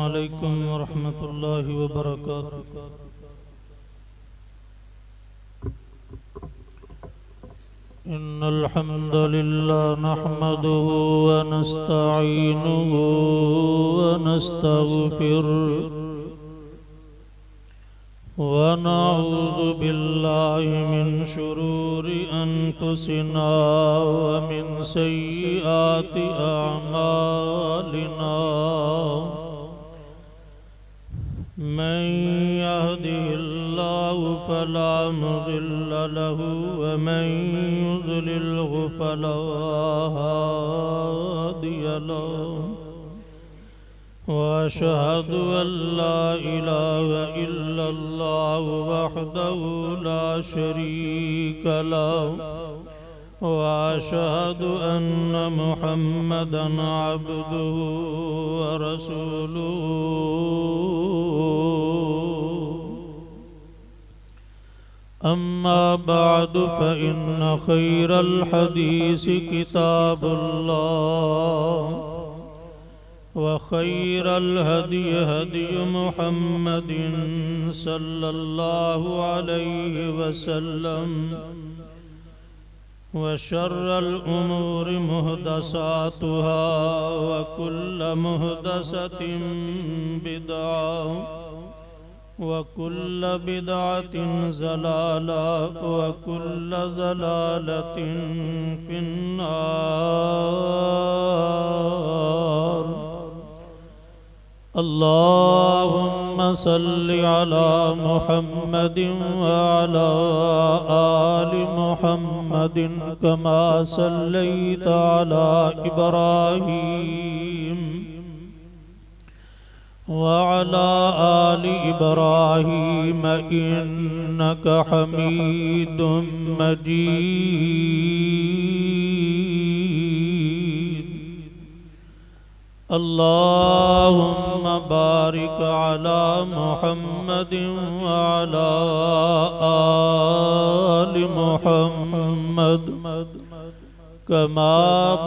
अस्सलामुअलैकुम वरहमतुल्लाहि वबरकातुहू। इन्नल हम्दुलिल्लाह नहमदुहु व नस्तईनुहु व नस्तगफिरुहु व नऊज़ु बिल्लाहि मिन शुरूरि अनफुसिना व मिन सय्यिआति अअमालिना। मन यहदिहिल्लाहु फला मुज़िल्ल लहु व मन युज़लिल्हु फला हादिय लहु। वअशहदु अल्ला इलाहा इल्लल्लाहु वहदहु ला शरीक लहु वअशहदु अन्न मुहम्मदन अब्दुहु व रसूलुहु। अम्मा बअदु फ़इन्न खैरल हदीस किताबुल्लाह व खैरल हदी हदी मुहम्मदिन सल्लल्लाहु अलैहि वसल्लम व शर्रल उमूरि मुहदसातुहा व कुल्ल मुहदसतिन बिदअह व कुल्ल बिदअतिन ज़लाला व कुल्ल ज़लालतिन फिन्नार। अल्लाहुम्मा सल्लि अला मुहम्मदिन व अला आलि मुहम्मदिन कमा सल्लैता अला इब्राहीम व अला आलि इब्राहीम इन्नका हमीदुम मजीद। अल्लाहुम्मा बारिक अला मुहम्मदिन व अला आलि मुहम्मद कमा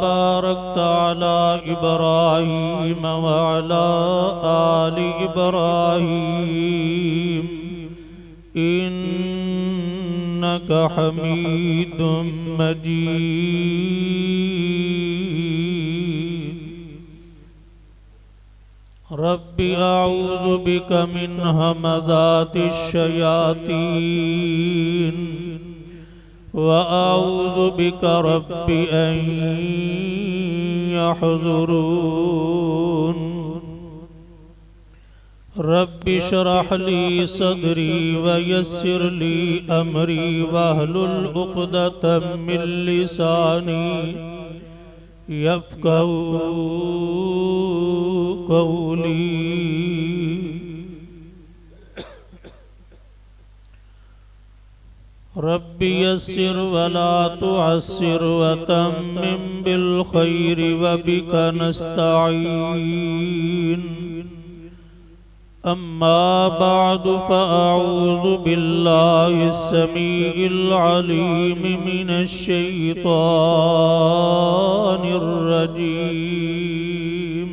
बारकता अला इब्राहीम व अला आलि इब्राहीम इन्नका हमीदुम मजीद। रब्बि अऊज़ु बिका मिन हमज़ातिश शयातीन व अऊज़ु बिका रब्बि अन यहज़ुरून। रब्बि इश्रह ली सदरी व यस्सिर ली अमरी वहलुल उक़दतम मिन लिसानी यफ़क़हू क़ौली। रब्बि यस्सिर वला तुअस्सिर व तम्मिम बिल खैरि व बिका नस्तईन। अम्मा बअदु फ़अऊज़ु बिल्लाहिस समीइल अलीम मिनश शैतानिर रजीम।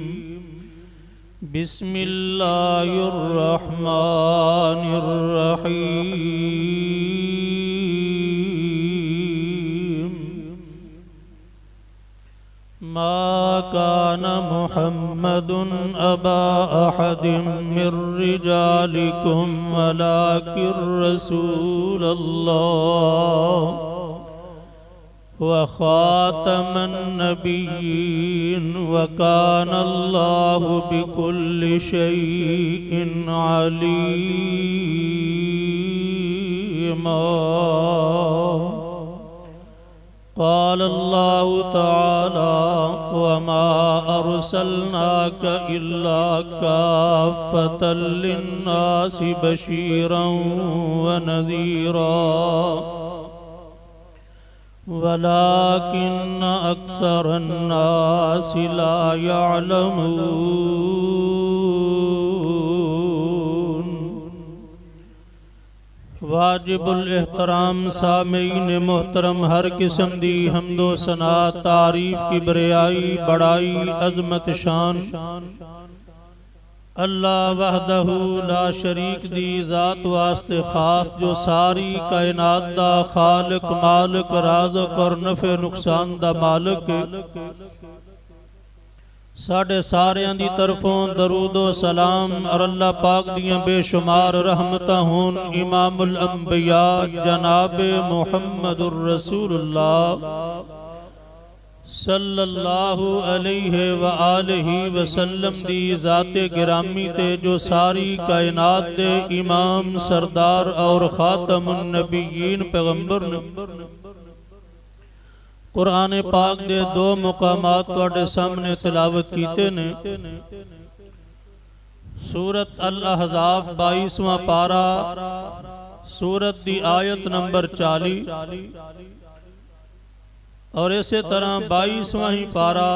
बिस्मिल्लाहिर रहमानिर रहीम। मा कान मुहम्मदुन अबा अहदिम मिर रिजालिकुम वलाकिर रसूलल्लाह व खातमन नबिय्यीन व कानल्लाहु बिकुल्लि शैइन अलीमा। क़ाल अल्लाहु तआला वमा अर्सलनाका इल्ला काफ़्फ़तल लिन्नासि बशीरन व नज़ीरा वलाकिन्न अक्सरन नासि ला यअलमून। वाजिबुल एहतराम सामीन मोहतरम हर किस्म दी हम्दो सना तारीफ की बरियाई बड़ाई अजमत शान अल्लाह वहदहू ला शरीक दी ज़ात वास्ते खास जो सारी कायनात दा खालिक मालिक राज़िक और नफ़े नुकसान दा मालिक साढ़े सारियां दी तरफों दरूदो सलाम और अल्लाह पाक दियां बेशुमार रहमतां होन इमामुल अंबिया जनाब मुहम्मदुर रसूलुल्लाह सल्लल्लाहु अलैहि व आलिहि वसल्लम दी ज़ाते गिरामी ते जो सारी कायनात दे इमाम सरदार और खातमुन नबिय्यीन पैगंबर ने कुरान पाक दे दो मुकामात तुहाडे सामने तिलावत कीते ने। सूरत अल अहज़ाब 22वां पारा सूरत दी आयत नंबर 40 और इसे तरह 22वां ही पारा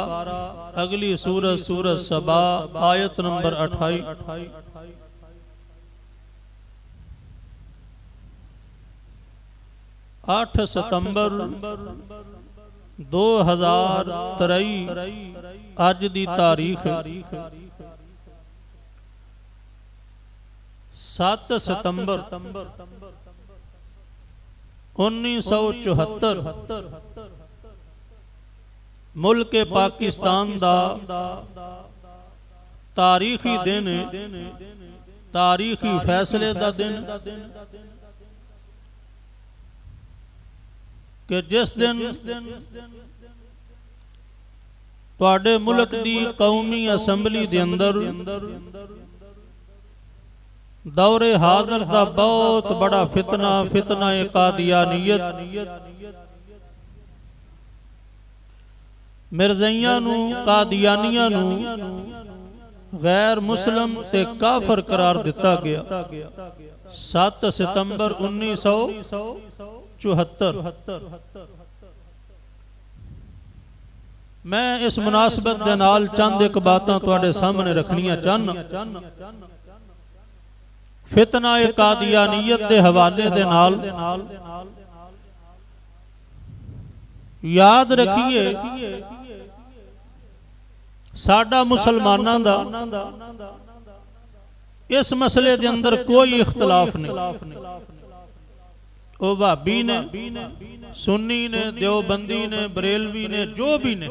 अगली सूरत सूरत सबा आयत नंबर 28। 8 सितंबर 2023 अज दी तारीख 7 सितंबर 1974 मुल्क पाकिस्तान दा तारीखी दिन तारीखी फैसले दा दिन कि जिस दिन तुहाडे मुल्क दी कौमी असैम्बली दे अंदर दौरे हाज़र दा बहुत बड़ा फितना कादियानियत मिर्ज़इयां नू कादियानियां नू गैर मुस्लिम ते काफर करार दिता गया। 7 सितंबर 1974 मैं इस मुनासबत दे नाल चंद एक बातां तुहाडे सामने रखनियां चाहना। फितना कादियानियत दे हवाले दे नाल याद रखिए साडा मुसलमानां दा इस मसले दे अंदर कोई इख्तलाफ नहीं। ओ वहाबी ने सुन्नी ने देवबंदी ने बरेलवी ने जो भी ने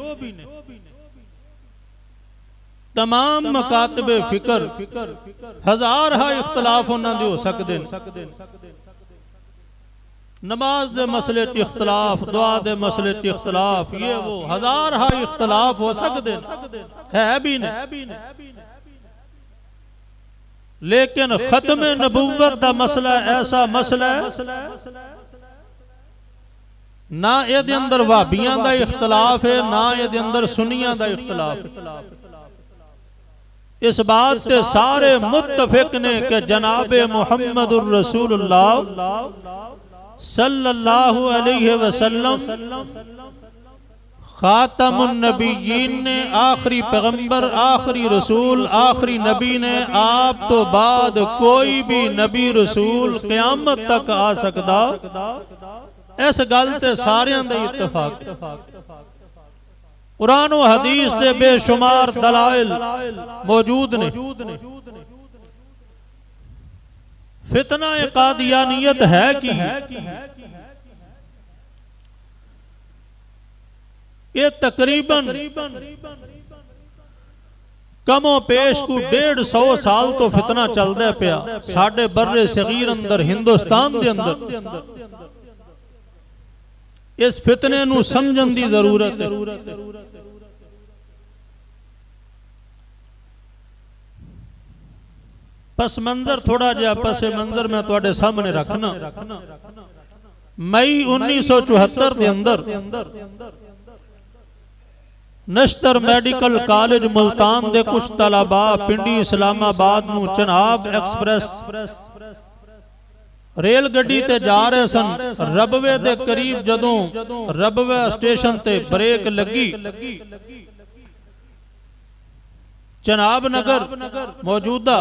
तमाम मकातबे फिक्र हजार हा इख्तलाफ उन्हां दे हो सकदे ने। नमाज दे मसले च इख्तलाफ, दुआ दे मसले च इख्तलाफ, ये वो हजार हा इख्तलाफ हो सकते है भी नहीं, लेकिन खत्म नबूवत दा मसला ऐसा मसला है ना ये अंदर वहाबियां दा इख्तलाफ है ना ये अंदर सुन्नियां दा इख्तलाफ है। इस बात से सारे मुत्तफिक ने कि जनाबे मुहम्मदुर रसूलुल्लाह सल्लल्लाहु अलैहि वसल्लम खातमुन नबिय्यीन ने आखिरी पैगंबर आखिरी रसूल आखिरी नबी ने आप तो बाद कोई भी नबी रसूल क़यामत तक आ सकदा, इस गल ते सारियां दा इत्तफाक। कुरान व हदीस दे बेशुमार दलाइल मौजूद ने। फितना कादियानियत है कि ये तकरीबन कमो पेश को 150 साल तो फितना चलदा पिया साडे बर्रे सगीर अंदर हिंदुस्तान दे अंदर। इस फितने नू समझण दी जरूरत है। पस मंजर थोड़ा जिहा पसे मंजर मैं तुहाडे सामने रखना। मई 1974 दे अंदर नश्तर मेडिकल कॉलेज मुल्तान दे कुछ तलबा पिंडी इस्लामाबाद नू चनाब एक्सप्रेस रेल गड्डी ते जा रहे सन। रबवे दे करीब जदों रबवे स्टेशन ते ब्रेक लगी, चनाब नगर मौजूदा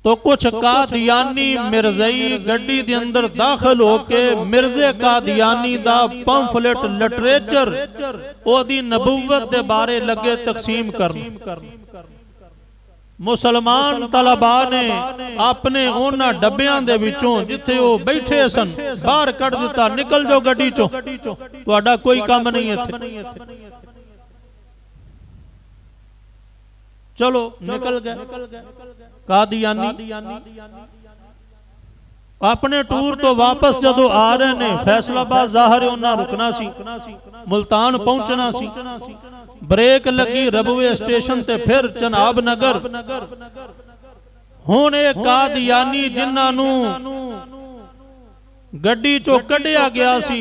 तो कुछ कादियानी मिर्ज़ई गड्डी दे अंदर दाखिल होके मिर्ज़े कादियानी दा पंफलेट लिटरेचर ओदी नबूवत दे बारे लगे तकसीम करन। मुसलमान तलबा ने अपने उन्हां डब्बियां दे विचों जिथे वो बैठे सन बाहर कढ़ दिता, निकल जाओ गड्डी चों, तुहाडा कोई काम नहीं इत्थे। चलो निकल गए। कादियानी अपने टूर तो वापस जदों आ रहे ने, फैसलाबाद ज़ाहिर उन्हां रुकना सी, मुल्तान पहुंचना सी। ब्रेक लगी रबवे स्टेशन ते, फिर चनाब नगर। हुण इह कादियानी जिन्हां नूं गड्डी चों कढ़िया गया सी,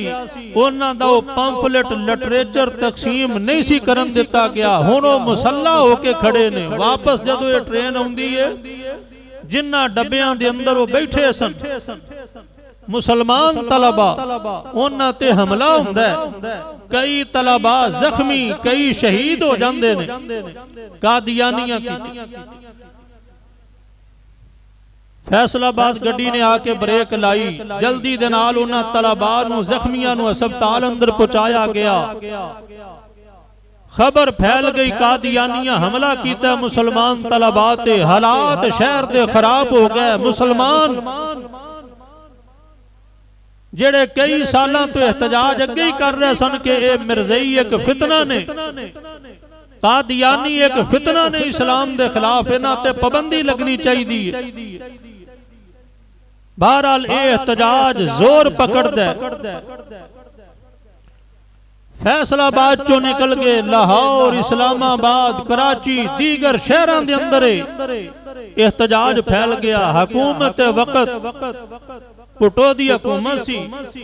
उन्हां दा ओह पंफलेट लिटरेचर तकसीम नहीं सी करन दिता गया। हुण ओह मुसल्ला होके खड़े ने। वापस जदों ये ट्रेन आउंदी है, जिन्हां डब्बियां दे अंदर वो बैठे सन मुसलमान तलबा, उन्हां ते हमला हुंदा है। कई तलबा जख्मी, कई शहीद हो जांदे ने कादियानियां की। फैसलाबाद गड्डी ने आके ब्रेक लाई, जल्दी दे नाल उन्हां तलबा नूं जख्मियां नूं अस्पताल अंदर पहुंचाया गया। खबर फैल गई कादियानियां हमला कीता मुसलमान तलबा ते। हालात शहर दे खराब हो गए। मुसलमान जेड़े कई सालों तो एहतजाज अगे ही कर रहे सन कि ये मिर्ज़ई एक फितना ने, कादियानी एक फितना ने इस्लाम दे खिलाफ, इन्हां ते पाबंदी लगनी चाहिए। बहरहाल ये एहतजाज जोर पकड़दा है। फैसलाबाद चो निकल गए लाहौर, इस्लामाबाद, कराची, दीगर शहरों के अंदर एहतजाज फैल गया। हुकूमत वक्त भुट्टो दी हुकूमत सी,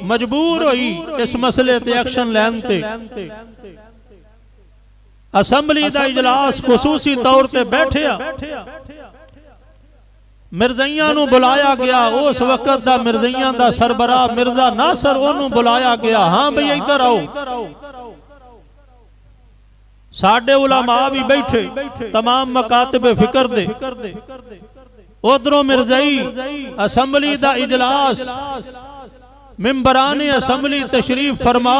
मजबूर हुई इस मसले ते एक्शन लैन ते। असैम्बली दा इजलास खुसूसी तौर ते बैठिया, मिर्ज़इयां नूं बुलाया गया। उस वक्त दा मिर्ज़इयां दा सरबराह मिर्ज़ा नासर, ओनू बुलाया गया। हाँ भई इधर आओ, साडे उलमा भी बैठे, तमाम मकातब फिक्र दे। उधरों मिर्ज़ई असैम्बली दा इजलास, मिंबराने असैम्बली तशरीफ फरमा।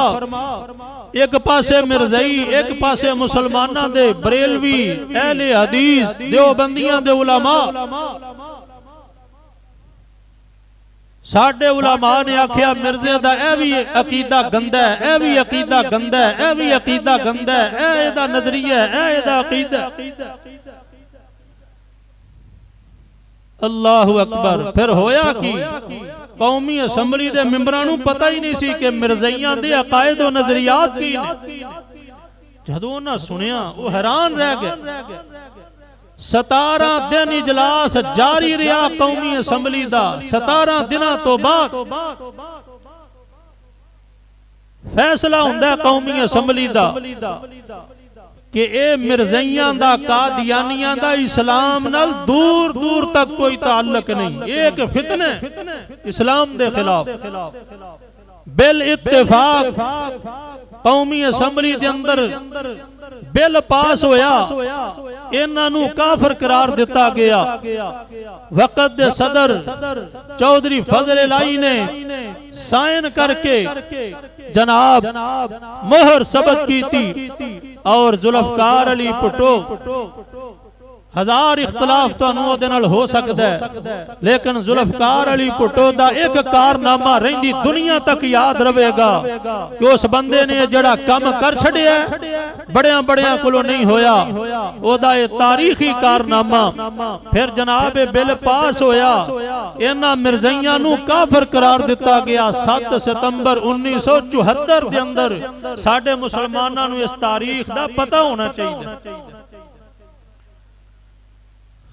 एक पासे मिर्ज़ई, एक पासे मुसलमाना दे बरेलवी, अहले हदीस, देवबंदियां दे उलमा। साडे उलमा ने आख्या मिर्ज़े दा ए भी अकीदा गंदा है, ए भी अकीदा गंदा है, ए भी अकीदा गंदा है, ए इहदा नजरिया है, ए इहदा अकीदा। अल्लाहु अकबर। फिर होया कि कौमी असैम्बली दे मेंबरां नूं पता ही नहीं सी कि मिर्ज़इयां दे अकायद और नजरियात की ने। जदों उन्हां सुनिया वो हैरान रह गए। 17 दिन इजलास जारी रहा कौमी असैम्बली दा। 17 दिनों तो बाद फैसला हुंदा कौमी असैम्बली दा कि ए मिर्ज़इयां दा, कादियानियां दा इस्लाम नाल दूर दूर तक कोई ताल्लुक नहीं। एक फितने इस्लाम दे खिलाफ बिल इत्तेफाक कौमी असैम्बली दे अंदर बिल पास होया। इन्हां नूं काफिर करार दिता गया। वक़्त दे सदर चौधरी फजल इलाही ने साइन करके जनाब मोहर सबत की थी। और जुल्फकार अली भुट्टो, हजार इख्तलाफ तुहानूं ओहदे नाल हो सकदा है, लेकिन जुल्फकार अली भुट्टो दा एक कारनामा रहिंदी दुनिया तक याद रवेगा कि उस बंदे ने जड़ा काम कर छड़िया बड़ियां बड़ियां कोलों नहीं होया। ओहदा ये तारीखी कारनामा। फिर जनाब बिल पास होया, इन्हां मिर्ज़इयां नूं काफिर करार दिता गया। 7 सितंबर 1974 दे अंदर। साडे मुसलमानां नूं इस तारीख दा पता होना चाहिए।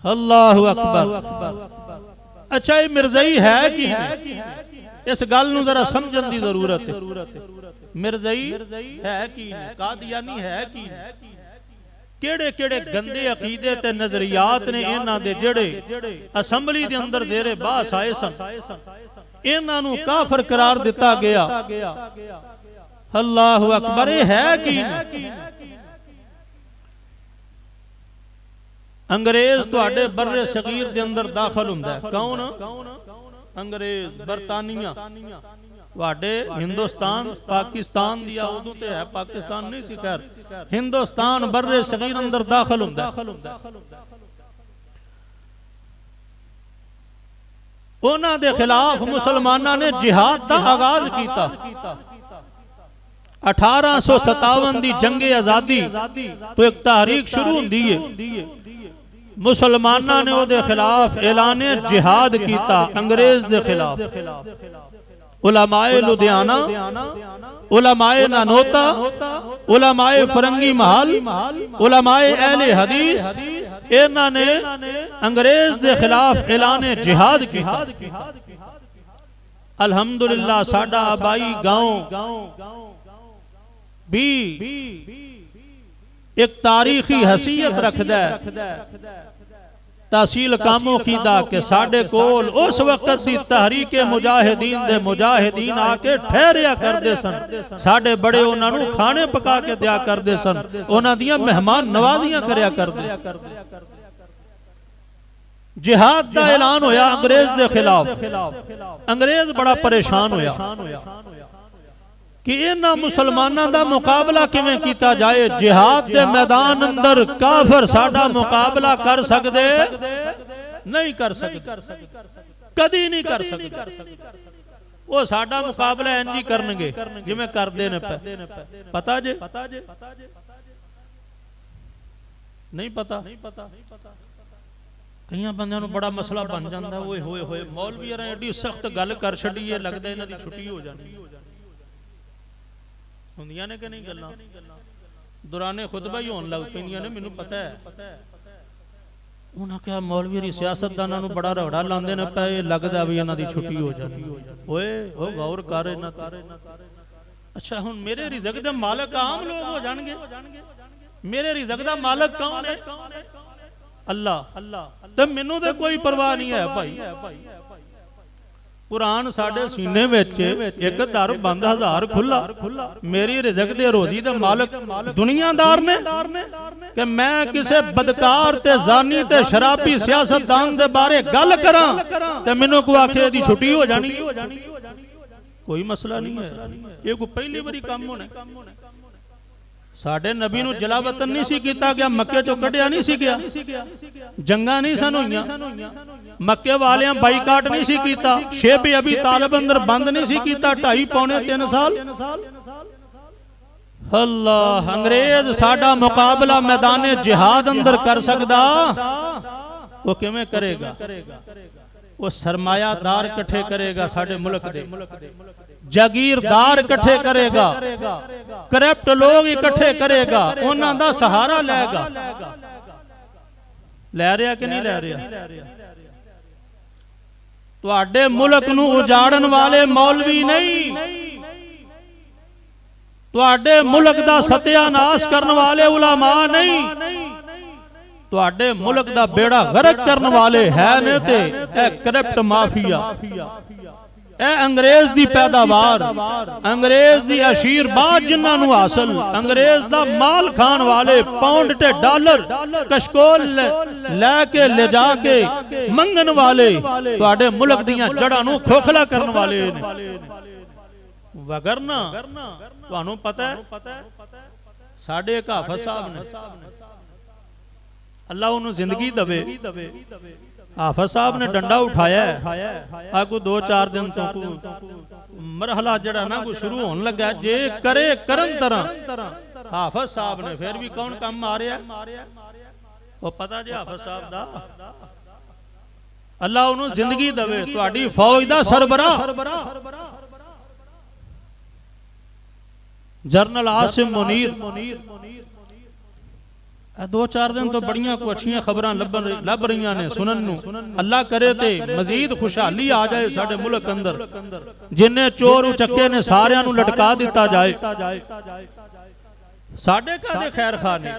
अल्लाहु अकबर। अच्छा ये मिर्ज़ई है कि इस गल नूं जरा समझण दी जरूरत है। मिर्ज़ई है कि कादियानी है कि केड़े केड़े गंदे अकीदे ते नजरियात ने इन्हां दे जेड़े असैम्बली दे अंदर जेरे बहस आए सन, इन्हां नूं काफिर करार दिता गया। अल्लाहु अकबर। है कि अंग्रेज तुहाडे बर्रे सगीर दे अंदर दाखिल हुंदा है। कौन? अंग्रेज, बरतानिया। तुहाडे हिंदुस्तान पाकिस्तान दिया उदू ते है, पाकिस्तान नहीं सी, खैर हिंदुस्तान बर्रे सगीर अंदर दाखिल हुंदा है। उन्हां दे खिलाफ मुसलमानां ने जिहाद दा आगाज कीता। 1857 दी जंगे आजादी तो एक तहरीक शुरू हुंदी है। मुसलमानां ने उहदे खिलाफ ऐलाने जिहाद कीता अंग्रेज दे खिलाफ। उलमाए लुधियाना, उलमाए नानोता, उलमाए फरंगी महल, उलमाए अहले हदीस, इन्हां ने अंग्रेज दे खिलाफ ऐलाने जिहाद कीता। अल्हम्दुलिल्लाह साडा आबाई गांव भी एक तारीखी हसीयत रखदा है। तहसील कामों की दा के साडे कोल उस वक्त दी तहरीके मुजाहिदीन दे मुजाहिदीन आके ठहरिया करदे सन। साडे बड़े उन्हां नूं खाने पका के दिया करदे सन, उन्हां दियां मेहमान नवाजियां करया करदे सन। जिहाद दा ऐलान होया अंग्रेज दे खिलाफ। अंग्रेज बड़ा परेशान होया कि इन्हां मुसलमानां दा मुकाबला किवें कीता जाए। जिहाद दे मैदान अंदर काफिर साडा मुकाबला कर सकदे नहीं, कर सकदे, कदी नहीं कर सकदे। वो साडा मुकाबला इंज ही करनगे जिवें करदे ने पता जे नहीं पता। कई बंदियां नूं बड़ा मसला बन जांदा, ओए होए होए मौलवी ने एडी सख्त गल कर छड्डी है, लगदा इन्हां दी छुट्टी हो जानी। ਹੁੰਦੀਆਂ ਨੇ कि नहीं गल्लां दुराने खुतबा ही होने लग पैंदियां ने, मैनूं पता है। उन्हां कहा मौलवी दी सियासतदानां नूं बड़ा रगड़ा लांदे ने पए, लगदा भी इन्हां दी छुट्टी हो जानी। ओए ओ गौर कर इन्हां ते। अच्छा हुण मेरे रिज़क दे मालक आम लोग हो जाणगे। मेरे रिज़क दा मालक कौन है? अल्लाह। ते मैनूं ते कोई परवाह नहीं है भाई। कुरान साडे सीने विच एक दर बंद हजार खुला। मेरी रिज़क दे रोजी दे मालक दुनियादार ने कि मैं किसे बदकार ते जानी ते शराबी सियासतदान दे बारे गल करां ते मैनूं को आखे दी छुट्टी हो जानी। कोई मसला नहीं है, ये कोई पहली बारी काम होना। साडे नबी नूं जलावतन नहीं सी कीता गया, मक्के चों कढ़िया नहीं सी गया, जंगा नहीं सन होईयां, मक्के वालियां बाईकाट नहीं सी कीता, शेब अबी तालिब अंदर बंद नहीं सी कीता 2.5-3 साल। अल्लाह, अंग्रेज साडा मुकाबला मैदाने जिहाद अंदर कर सकदा, वो किवें करेगा? वो सरमायादार इकट्ठे करेगा साडे मुल्क दे, जागीरदार इकट्ठे करेगा, करप्ट लोग इकट्ठे करेगा, उन्हां दा सहारा लेगा। लै रहा कि नहीं लै रहा? तुहाडे मुल्क नूं उजाड़न वाले मौलवी नहीं, तुहाडे मुल्क दा सत्यानाश करन वाले उलमा नहीं, तुहाडे मुल्क दा बेड़ा गर्क करन वाले है ने ते ए करप्ट माफिया, ए अंग्रेज दी पैदावार, अंग्रेज दी अशीरबाद जिन्हां नूं हासिल, अंग्रेज दा माल खान वाले, पाउंड ते डॉलर कशकोल लैके ले जाके मंगन वाले, तुहाडे मुल्क दियां जड़ां नूं खोखला करन वाले ने। वगरना तुहानूं पता है साडे एक हाफिज साहब ने, अल्लाह उन्होंने जिंदगी दवे, हाफिज साहब ने डंडा उठाया आगू 2-4 दिन तो मरहला जड़ा ना को शुरू होने लगा, जे करे करन तरह हाफिज साहब ने फिर भी कौन काम मारिया वो पता जे हाफिज साहब दा, अल्लाह उन्होंने जिंदगी दवे, तुहाडी फौज दा सरबराह जनरल आसिम मुनीर 2-4 दिन तो बड़ियां को अच्छियां खबरां लभ रही ने सुनन नूं। अल्लाह करे ते मजीद खुशहाली आ जाए साडे मुल्क अंदर, जिन्ने चोर उचक्के ने सारियां नूं लटका दिता जाए। साडे कादे खैर खाने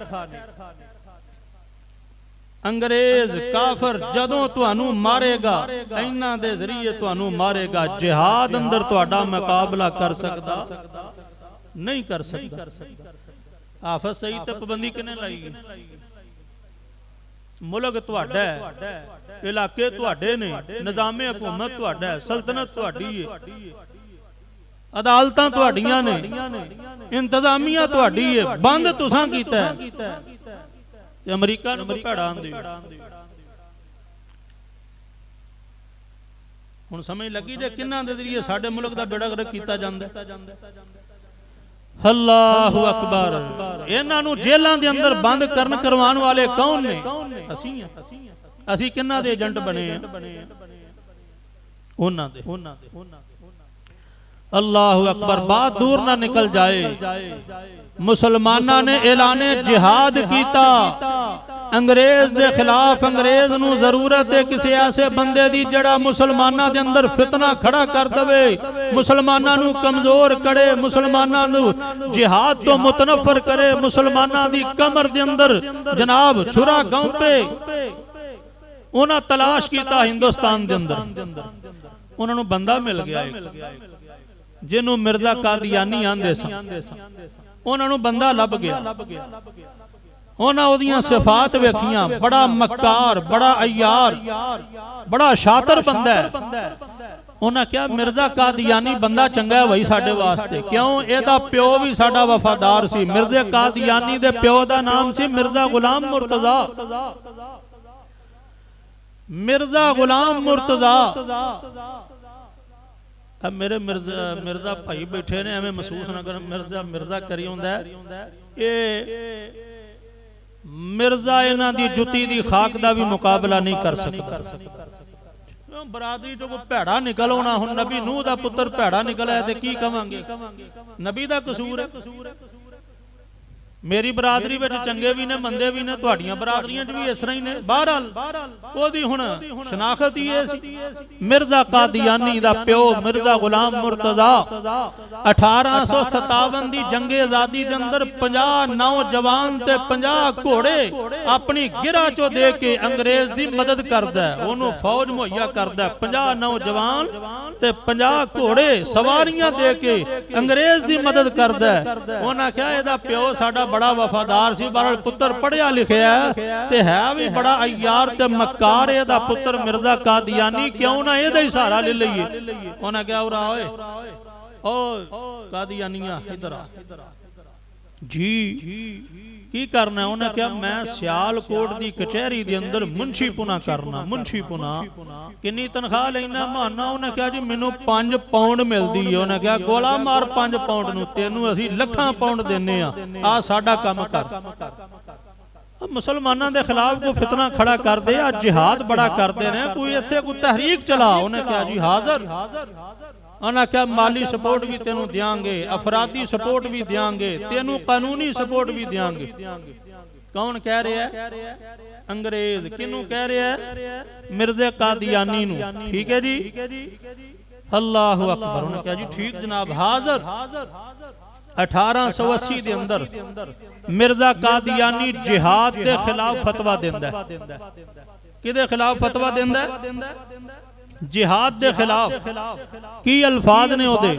अंग्रेज काफर जदों तुहानूं मारेगा इन्हां दे जरिए तुहानूं मारेगा। जिहाद अंदर तुहाडा मुकाबला कर सकदा नहीं, कर सकदा। हाफिज सईद ते पाबंदी किने लाई? मुल्क तुहाडा है, इलाके तुहाडे ने, निजामे हुकूमत तुहाडा है, सल्तनत तुहाडी है, अदालतां तुहाडीआं ने, इंतजामिया तुहाडी है, बंद तुसां कीता है ते अमरीका नूं भैड़ा आंदी। ਹੁਣ ਸਮਝ ਲੱਗੀ ਜੇ ਕਿੰਨਾਂ ਦੇ ਜ਼ਰੀਏ ਸਾਡੇ ਮੁਲਕ ਦਾ ਬੇੜਾ ਗਰਕ ਕੀਤਾ ਜਾਂਦਾ। ਅੱਲਾਹੁ ਅਕਬਰ। ਇਹਨਾਂ ਨੂੰ ਜੇਲ੍ਹਾਂ ਦੇ ਅੰਦਰ ਬੰਦ ਕਰਨ ਕਰਵਾਉਣ ਵਾਲੇ ਕੌਣ ਨੇ? ਅਸੀਂ ਆ। ਅਸੀਂ ਕਿੰਨਾਂ ਦੇ ਏਜੰਟ ਬਣੇ ਆ? ਉਹਨਾਂ ਦੇ। ਅੱਲਾਹੁ ਅਕਬਰ। ਬਾਤ ਦੂਰ ਨਾ ਨਿਕਲ ਜਾਏ, ਮੁਸਲਮਾਨਾਂ ਨੇ ਐਲਾਨੇ जिहाद किया अंग्रेज के खिलाफ। अंग्रेज नूं जरूरत है किसी ऐसे बंदे दी जड़ा मुसलमानां दे अंदर फितना खड़ा कर दवे, मुसलमानां नूं कमजोर करे, मुसलमानां नूं जिहाद तो मुतनफर करे, मुसलमानां दी कमर दे अंदर जनाब छुरा गौंपे। उन्हां तलाश किया हिंदुस्तान दे अंदर, उन्हां नूं बंदा मिल गया जिन्हों मिर्जा कादियानी आंदे सन। उन्हां नूं बंदा लभ गया। उन्हां ओदियां सिफात वेखियां, बड़ा मक्कार, बड़ा अय्यार, बड़ा शातिर बंदा है। उन्हां क्या मिर्जा कादियानी बंदा चंगा है भाई साडे वास्ते। क्यों? एदा प्यो भी साडा वफादार सी। मिर्जे कादियानी दे प्यो दा नाम सी मिर्जा गुलाम मुर्तजा। मिर्जा गुलाम मुर्तजा। अब मेरे मिर्जा भाई बैठे ने, एवं महसूस ना कर मिर्जा मिर्जा करी होंदा है। ये मिर्जा इन्हां दी जुती दी खाक दा भी मुकाबला नहीं कर सकता। बरादरी चो कोई भैड़ा निकल आना। हुण नबी नूह दा पुत्र भैड़ा निकला है ते की कहांगे? नबी दा कसूर है। मेरी बरादरी विच चंगे भी ने, मंदे भी ने, तुहाड़ियां बरादरियां च भी इस तरह ही ने। बहरहाल ओदी हुण शनाखत ही है मिर्जा कादियानी दा प्यो मिर्जा गुलाम मुर्तजा। 1857 दी जंगे आजादी दे अंदर 50 नौजवान ते 50 घोड़े अपनी गिरा चो दे के अंग्रेज दी मदद करदा है, ओनू फौज मुहैया करदा है। 50 नौजवान ते 50 घोड़े सवारियां दे के अंग्रेज दी मदद करदा है। उन्हां कहा इहदा प्यो साडा बड़ा वफादार सी, बहरहाल पुत्र पढ़िया लिखिया ते है भी बड़ा अय्यार ते मक्कार। इहदा पुत्र मिर्जा कादियानी, क्यों ना इहदा ही सहारा ले लईए। उन्हां कहा उरा ओए ओ कादियानिया इधर आ जी, की करना है? उन्हें क्या? मैं सियालकोट दी कचहरी दे अंदर मुंशी पुना करना। मुंशी पुना किन्नी तनख्वाह लेना माना? उन्हें क्या जी मैनू 5 पाउंड मिलती है। उन्हें क्या गोला मार 5 पाउंड नू, तेनू असी लखां पाउंड देने आ साडा काम कर। मुसलमानों के खिलाफ कोई फितना खड़ा कर दे, जिहाद बड़ा करते ने, कोई इत्थे कोई तहरीक चला। उन्हें क्या जी हाजिर। उन्हें क्या माली सपोर्ट भी तेनू देंगे, अफरादी सपोर्ट भी देंगे, तेनू कानूनी सपोर्ट भी देंगे। कौन कह रहा है? अंग्रेज। किनू कह रहा है? मिर्जे कादियानी नू। ठीक है जी। अल्लाहु अकबर। उन्हें क्या जी ठीक जनाब हाजिर। 1880 दे अंदर मिर्जा कादियानी जिहाद के खिलाफ फतवा देंदा है। किदे खिलाफ फतवा देंदा है? जिहाद के खिलाफ। की अल्फाज ने ओदे?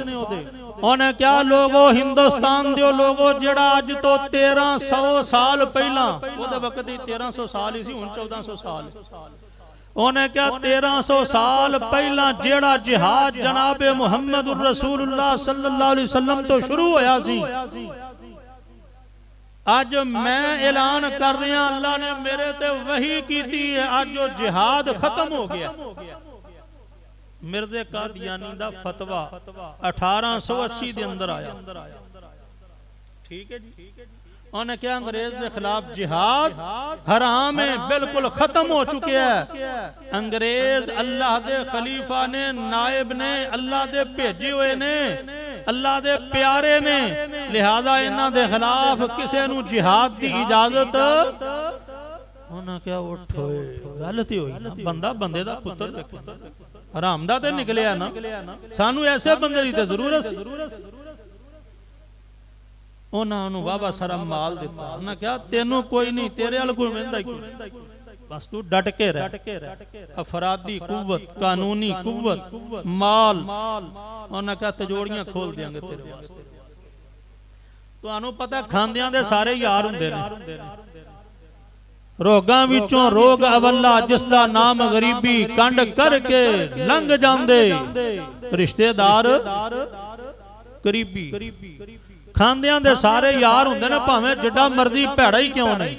उन्हें क्या लोगो हिंदुस्तान दे लोगो जेड़ा अज तो 1300 साल पहला, ओदे वक्त ही 1300 साल ही सी, हुण 1400 साल। उन्हें क्या 1300 साल पहला जेड़ा जिहाद जनाबे मुहम्मदुर रसूलुल्लाह सल्लल्लाहु अलैहि वसल्लम तो शुरू होया सी, अज मैं ऐलान कर रहा अल्लाह ने मेरे ते वही कीती है, अज जो जिहाद खत्म हो गया। मिर्जे कादियानी दा फतवा 1880 दे अंदर आया। ठीक है जी। उन्हें क्या अंग्रेज के खिलाफ जिहाद हराम है, बिल्कुल खत्म हो चुके हैं। अंग्रेज अल्लाह दे खलीफा ने, नायब ने, अल्लाह दे भेजे हुए ने, अल्लाह दे प्यारे ने, लिहाजा इन्हां दे खिलाफ किसी नूं जिहाद की इजाजत। उन्हें क्या उठो गलती हुई ना, बंदा बंदे दा पुत्र देखो हराम दा ते निकलिया ना, सानू ऐसे बंदे दी ते जरूरत सी। उन्होंने बाबा सारा माल दिता। उन्हें क्या तेनू कोई नहीं, तेरे वाल कोई वेंदा ही कोई, बस तू डट के रह। अफरादी कुव्वत, कानूनी कुव्वत, माल। उन्हें क्या तिजोड़ियां खोल देंगे तेरे वास्ते। तुहानू पता खांदियां दे सारे यार हुंदे ने। रोगां विचों रोग अवला जिसदा नाम गरीबी, कंड करके लंघ जांदे रिश्तेदार करीबी। खांदियां दे सारे यार हुंदे ने, भावें जिड्डा मर्जी भैड़ा ही क्यों नहीं।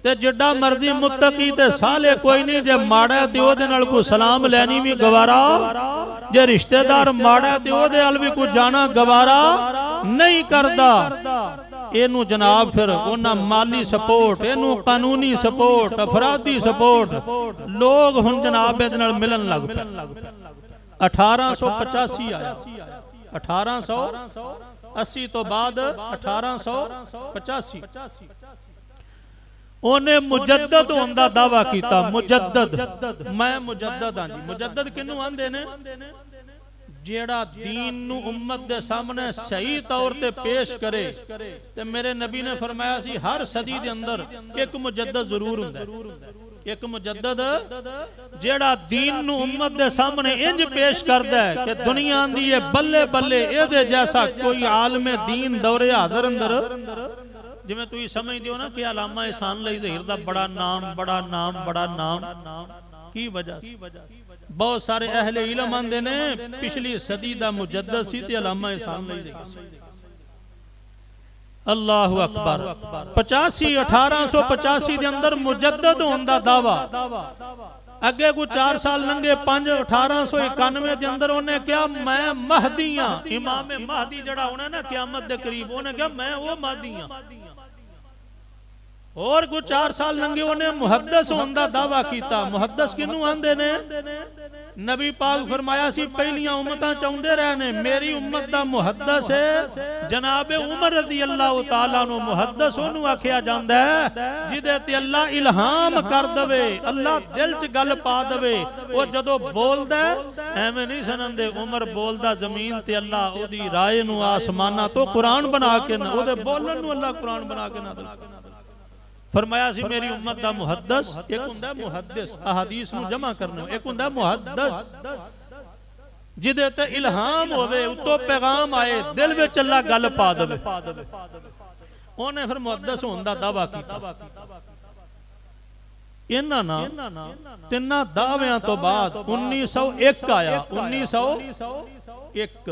ते जिड्डा मर्जी मुत्तकी ते साले कोई नहीं, जे माड़ा ते ओदे नाल कोई सलाम लैनी भी गवारा, जे रिश्तेदार माड़ा ते ओदे नाल भी कोई जाना गवारा नहीं करदा। इनू जनाब फिर उन्हां माली सपोर्ट, इनू कानूनी सपोर्ट, अफराधी सपोर्ट, लोग हुण जनाब इहदे नाल मिलन लग पे। 1885 आया, 1880 तो बाद 1885 उन्हें मुजद्दद होने का दावा किया। मुजद्दद, मैं मुजद्दद हाँ जी। मुजद्दद किनू आंदे ने? जेड़ा दीन नू उम्मत दे सामने सही तौर ते पेश करे। ते मेरे नबी ने फरमाया सी हर सदी दे अंदर एक मुजद्दद जरूर हुंदा है। एक मुजद्दद जेड़ा दीन नू उम्मत दे सामने इंज पेश करदा है कि दुनिया आंदी है बल्ले बल्ले एदे जैसा कोई आलमे दीन दौरे हाज़र अंदर। जिवें तुसीं समझदे हो ना कि अलामा इहसान अली ज़हीर दा बड़ा नाम, बड़ा नाम, बड़ा नाम, की वजह? बहुत सारे अहले इल्म आंदे ने पिछली सदी दा मुजद्दद सी ते अलामा इहसान अली ज़हीर। अल्लाहु अकबर। 1885 दे अंदर मुजद्दद होने दा दावा। अगे को 4 साल लंघे, 1891 दे अंदर उन्हें क्या मैं महदी हां। इमाम महदी जड़ा होना ना क़यामत दे करीब, उन्हें क्या मैं वो महदी हां। और कुछ 4 साल लंघे उन्हें मुहद्दस होने दा दावा किया। मुहद्दस किनू आंदे ने? नबी पाक फरमाया सी पहलियां उम्मतां चाहुंदे रहे ने मेरी उम्मत दा मुहद्दस है जनाब उमर रज़ी अल्लाह तआला नु। मुहद्दस ओनू आखिया जांदा है जिदे ते अल्लाह इल्हाम कर दवे, अल्लाह दिल च गल पा दवे। ओ जदों बोलदा एवें नहीं सुनंदे। उमर बोलदा जमीन ते अल्लाह ओदी राय नु आसमाना तो कुरान बना के ना, ओदे बोलन नु अल्लाह कुरान बना के ना दे। फरमाया सी मेरी उम्मत दा मुहद्दस, एक हुंदा मुहद्दिस अहादीस नु जमा करना, एक हुंदा मुहद्दस जिदे ते इल्हाम होवे, उतो पैगाम आए, दिल विच अल्लाह गल पा देवे। ओने फिर मुहद्दस होने दा दावा कीता। इन्हां ना तिन्नां दावियां तो बाद 1901 आया। 1901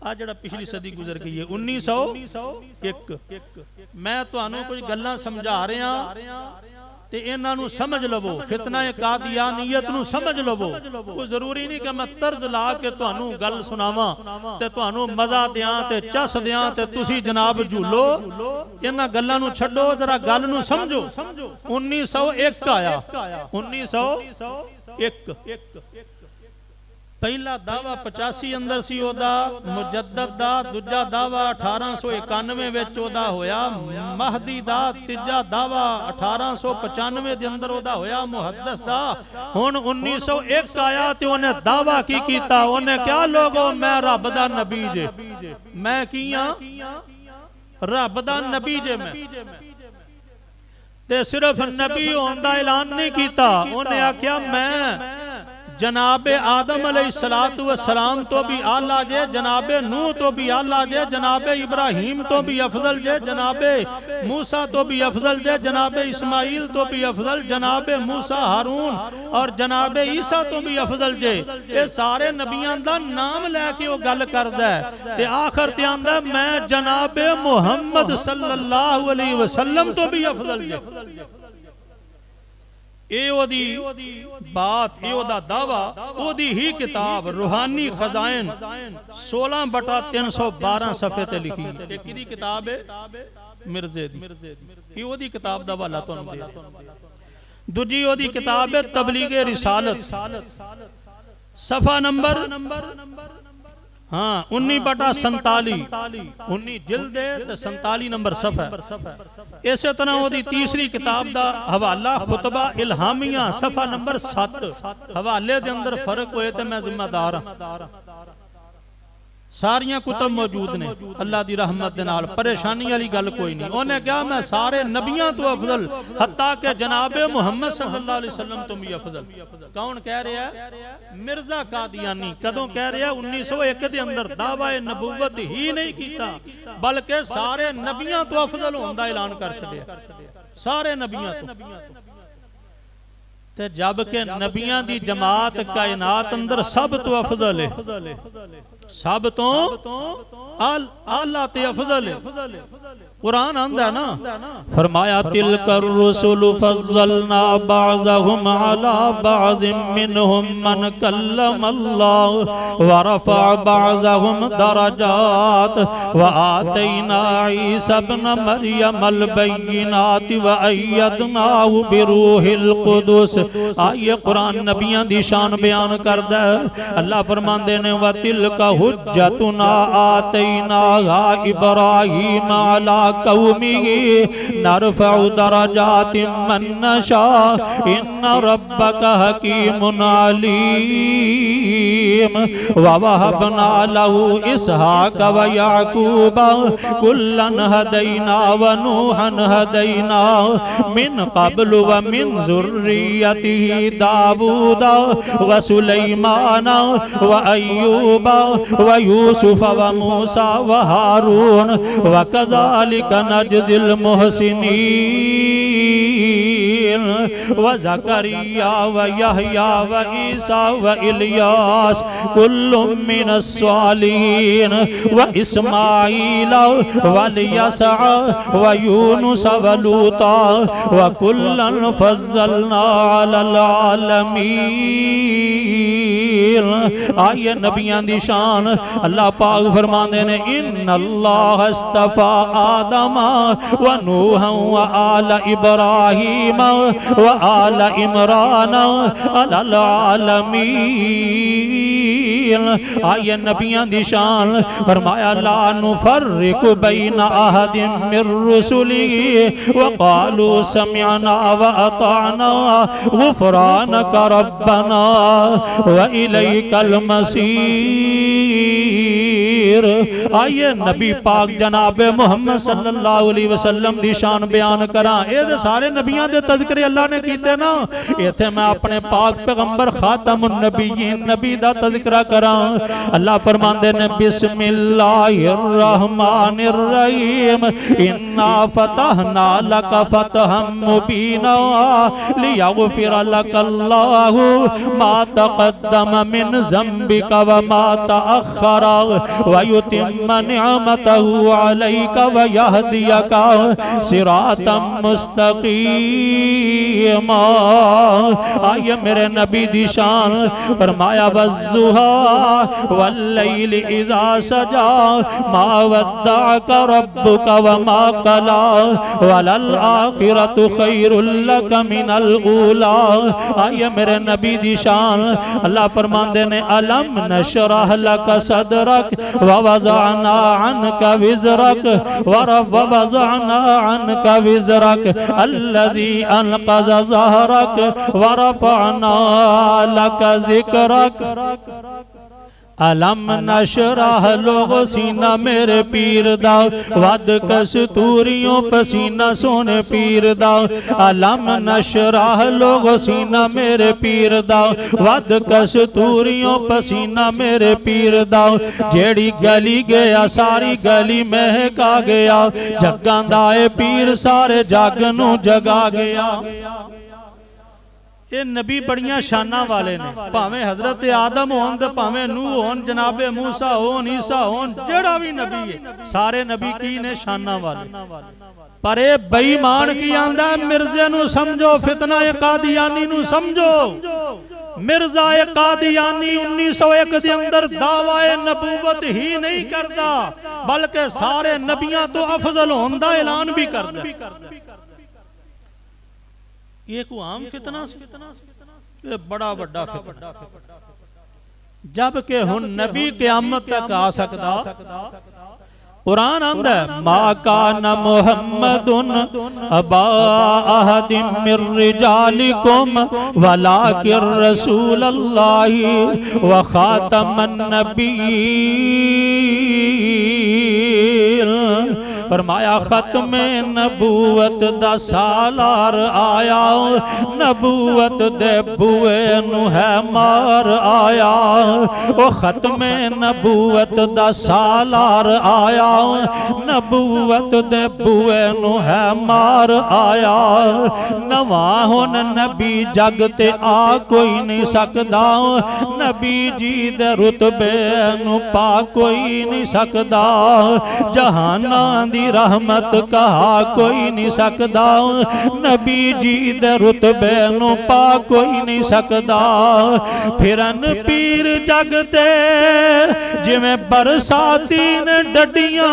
आ जड़ा पिछली सदी गुजर गई है 1901। मैं तुहानू कुछ गल्लां समझा रहा ते इन्हां नू समझ लवो, फितना कादियानियत नू समझ लवो। कोई जरूरी नहीं कि मैं तर्ज ला के तुहानू गल सुनावां ते तुहानू मजा दियां ते चस दियां ते तुसी जनाब झूलो। इन्हां गल्लां नू छड्डो, जरा गल नू समझो। 1901 आया। 1901 पहला दावा 85 अंदर सी ओदा मुजद्दद दा। दूजा दावा 1891 विच ओदा होया महदी दा। तीजा दावा 1895 दे अंदर ओदा होया मुहद्दस दा। हुण 1901 आया ते ओने दावा की कीता? ओने क्या लोगो मैं रब दा नबी जे। मैं की हां? रब दा नबी जे। मैं ते सिर्फ नबी होने दा ऐलान नहीं कीता, ओने आख्या मैं जनाबे आदम अलैहिस्सलातु वस्सलाम तो भी आला जे, जनाबे नूह तो भी आला जे, जनाबे इब्राहिम तो भी अफजल जे, जनाबे मूसा तो भी अफजल जे, जनाबे इस्माइल तो भी अफजल, जनाबे मूसा हारून और जनाबे ईसा तो भी अफजल जे। ये सारे नबियां दा नाम लैके वो गल करदा है ते आखिर ते आंदा मैं जनाबे मुहम्मद सल्लल्लाहु अलैहि वसल्लम तो भी अफजल जे। बात ओदा दावा ओदी ही किताब रूहानी खजाइन 16/312 सफ़े ते लिखी। एक दी किताब है मिर्जे दी, ओदी किताब दा हवाला तुहानू दे। दूजी ओदी किताब है तबलीगे रिसालत, सफ़ा नंबर हाँ 19/47, 19 जिल्द ते 47 नंबर सफ़ा। इस तरह ओदी तीसरी किताब दा हवाला खुतबा इल्हामिया सफ़ा नंबर 7। हवाले दे अंदर फर्क होए ते मैं जिम्मेदार हां। सारियां कुतब मौजूद ने अल्लाह दी रहमत दे नाल, परेशानी वाली गल कोई नहीं। उन्हें क्या मैं सारे नबियां तो अफजल, हत्ता के जनाबे मुहम्मद सल्लल्लाहु अलैहि वसल्लम तो भी अफजल। कौन कह रहा है? मिर्जा कादियानी। कदों कह रहा है? 1901 के अंदर दावा नबूवत ही नहीं किया, बल्कि सारे नबियां तो अफजल होने का ऐलान कर छड़िया। सारे नबियां तो ते जब के नबियां दी जमात कायनात अंदर सब तो अफजल है, सब तो आला ते अफजल है। कुरान आंदा ना, फरमाया तिलकर रुसुल फज़्ज़लना बअज़हुम अला बअज़िम मिनहुम मन कल्लमल्लाह व रफ़अ बअज़हुम दरजात व आतैना ईसा इब्न मरियमल बय्यिनात व अय्यदनाहु बिरूहिल कुदुस। आइए कुरान नबियां दी शान बयान करदा है। अल्लाह फरमांदे ने व तिलका हुज्जतुना आतैना इब्राहीम अला कौमिही नरफ़उ दरजातिम मन नशा इन्न रब्बका हकीमुन अलीम व वहबना लहू इसहाक व याकूब कुल्लन हदैना व नूहन हदैना मिन क़ब्ल व मिन ज़ुर्रियतिही दाऊद व सुलैमान व अय्यूब व यूसुफ व मूसा व हारून व कज़ालिक नजज़िल मुहसिनीन व ज़करिया व यहया व ईसा व इलियास कुल्लुम मिनस सालिहीन व इस्माईल व यसअ व यूनुस व लूता व कुल्लन फज़्ज़लना अलल आलमीन। आइए नबियां दी शान अल्लाह पाक फरमाते ने इन्नल्लाह अस्तफ़ा आदम व नूह व आल इब्राहीम व आल इमरान अलल आलमीन। आइए नबियां दी शान फरमाया ला नुफर्रिकु बैना अहदिम मिर रुसुलिही व क़ालू समिअना व अताअना गुफ़रानक रब्बना व इलैकल मसीर। आइए नबी पाक जनाब मुहम्मद सल्लल्लाहु अलैहि वसल्लम दी शान बयान करा। ये सारे नबियां दे तज़किरे अल्लाह ने कीते ना, इत्थे मैं अपने पाक पैगंबर खातमुन नबीयीन नबी दा तज़किरा करा। अल्लाह फरमांदे ने बिस्मिल्लाहिर रहमानिर रहीम इन्ना फतहना लक फतहम मुबीना लियग़फिर लकल्लाहु मा तक़द्दम मिन ज़म्बिका व मा तअख़्ख़र व युतिम्म निअमतहु अलैका व यहदियका सिरातम मुस्तक़ीमा। आइए मेरे नबी दी शान फरमाया वज़्ज़ुहा वल्लैलि इज़ा सजा मा वद्दअका रब्बुका व मा क़ला वलल आखिरतु खैरुल लक मिनल ऊला। आइए मेरे नबी दी शान अल्लाह फरमांदे ने अलम नशरह लक सदरक व वज़अना अन्का विज़रक व वज़अना अन्का विज़रक अल्लज़ी अनक़ज़ ज़हरक व रफ़अना लक ज़िक्रक। अलम नशराह लोग सीना मेरे पीर दा वद कस्तूरियों पसीना सोने पीर दा। अलम नशराह लोग सीना मेरे पीर दा वद कस्तूरियों पसीना मेरे पीर दा। जेड़ी गली गया सारी गली महका गया जग्गां दा ए पीर सारे जग नूं जगा गया। ये नबी बड़ियां शाना वाले ने, भावें हजरत आदम होन ते भावें नूह होन जनाबे मूसा होन ईसा होन जेड़ा भी नबी है सारे नबी की ने शाना वाले। पर ये बेईमान की आंदा मिर्जे नू समझो फितना कादियानी नू समझो। मिर्जा कादियानी 1901 के अंदर दावाए नबूवत ही नहीं करता बल्कि सारे नबियां तो अफजल होने दा ऐलान भी करता। ये को आम फितना ये बड़ा बड़ा फितना जबकि हुन नबी क़यामत तक आ सकदा। कुरान आंदा मा कान मुहम्मदुन अबा अहदिम मिर रिजालिकुम वलाकिर रसूलल्लाहि व खातमन नबीय्यीन। फरमाया खत्म नबूवत दा सालार आया नबूवत दे बुए नु है मार आया। ओ खत्म नबूवत दा सालार आया नबूवत दे बुए नु है मार आया। नवा हुन नबी जग ते आ कोई नहीं सकदा नबी जी दे रुतबे नु पा कोई नहीं सकदा। जहाना दी रहमत कहा कोई नहीं सकदा, नबी जी दे रुतबे नूं पा कोई नहीं सकदा। फिरन पीर जगते जिवें बरसाती ने डडियां,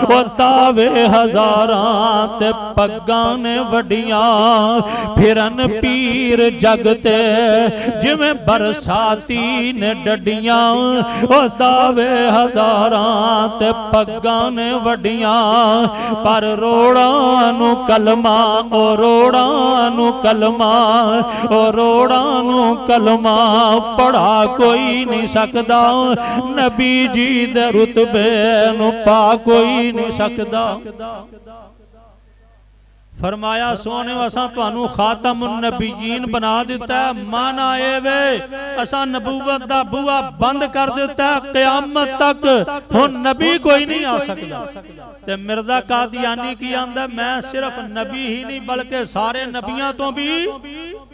ओ दावे हजारां ते पग्गां ने वडियां। फिरन पीर जगते जिवें बरसाती ने डडियां, ओ दावे हजारां ते पग्गां ने वडियां। पर रोड़ा नू कलमा, ओ रोड़ा नू कलमा, ओ रोड़ा नू कलमा पढ़ा कोई नहीं सकदा, नबी जी दे रुतबे नू पा कोई नहीं सकदा। फरमाया सोने असा तुहानू खातमुन नबीयीन बना दिता है। माना ए वे असा नबूवत दा बूहा बंद कर दिता है क़यामत तक, हुण नबी कोई नहीं आ सकदा। ते मिर्जा कादियानी की आंदा मैं सिर्फ नबी ही नहीं बल्कि सारे नबियां तो भी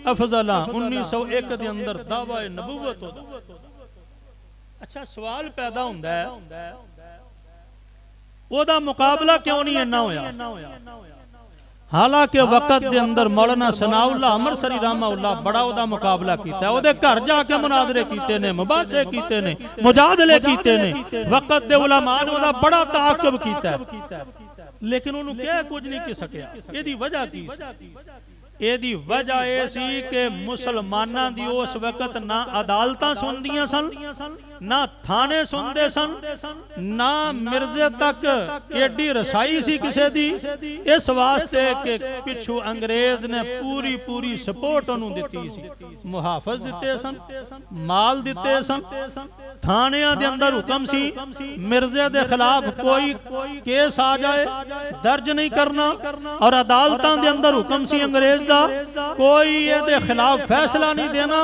अफजल हां। 1901 दे अंदर दावा नबूवत होता। अच्छा सवाल पैदा हुंदा है ओदा मुकाबला क्यों नहीं इन्ना होया? हालांकि वक़्त के अंदर मौलाना सनाउल्लाह अमरसरी रहमतुल्लाह बड़ा उदा मुकाबला किया, उहदे घर जाके मुनाजरे कीते ने, मुबासे कीते ने, मुजादले कीते ने। वक़्त के उलमा ने उहदा बड़ा ताक़ब कीता, लेकिन उन्होंने कह कुछ नहीं कह सकिया। इहदी वजह की? इहदी वजह यह सी कि मुसलमानां दी उस वक़्त ना अदालतां सुनदियां सन, ना थाने सुनते सन, ना मिर्जे तक एडी रसाई सी किसी दी। इस वास्ते कि पिछू अंग्रेज ने पूरी पूरी सपोर्ट उन्होंने दिती सी, मुहाफिज दिते सन, माल दिते सन। थानियां दे अंदर हुक्म सी मिर्जे दे खिलाफ कोई केस आ जाए दर्ज नहीं करना, और अदालतां दे अंदर हुक्म सी अंग्रेज दा कोई इहदे खिलाफ फैसला नहीं देना,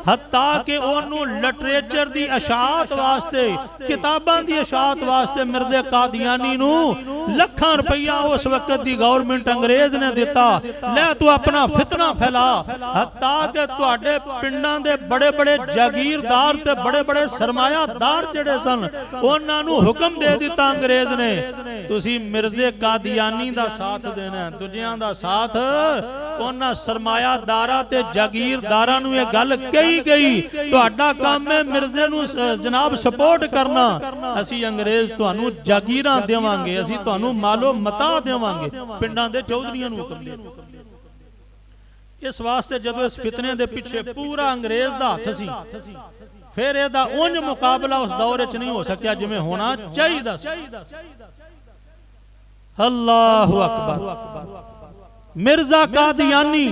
हत्ता कि ओनू लिटरेचर दी अशात वास्ते, किताबां दी अशात वास्ते मिर्जे कादियानी नू लाखां रुपया उस वक्त दी गवर्नमेंट अंग्रेज ने दिता। ले तू अपना फितना फैला, हत्ता कि तुहाडे पिंडां दे बड़े बड़े जागीरदार ते बड़े बड़े सरमायादार जिहड़े सन उन्हां नू हुक्म दे दिता अंग्रेज ने, तुसी मिर्जे कादियानी दा साथ देना, दूजियां दा साथ। उन्हां सरमायादारां ते जागीरदारां नू ये गल कही गई, तुहाडा काम है मिर्जे नू जनाब सपोर्ट करना, असी अंग्रेज तुहानू जागीरां देवांगे, असी तुहानू मालो मता देवांगे। पिंडां दे चौधरीआं नू हुक्म दे। इस वास्ते जदों इस फितने दे पिछे पूरा अंग्रेज दा हथ सी, फिर एदा उंज मुकाबला उस दौर च नहीं हो सकिया जिवें होना चाहिदा सी। अल्लाहु अकबर। मिर्जा कादियानी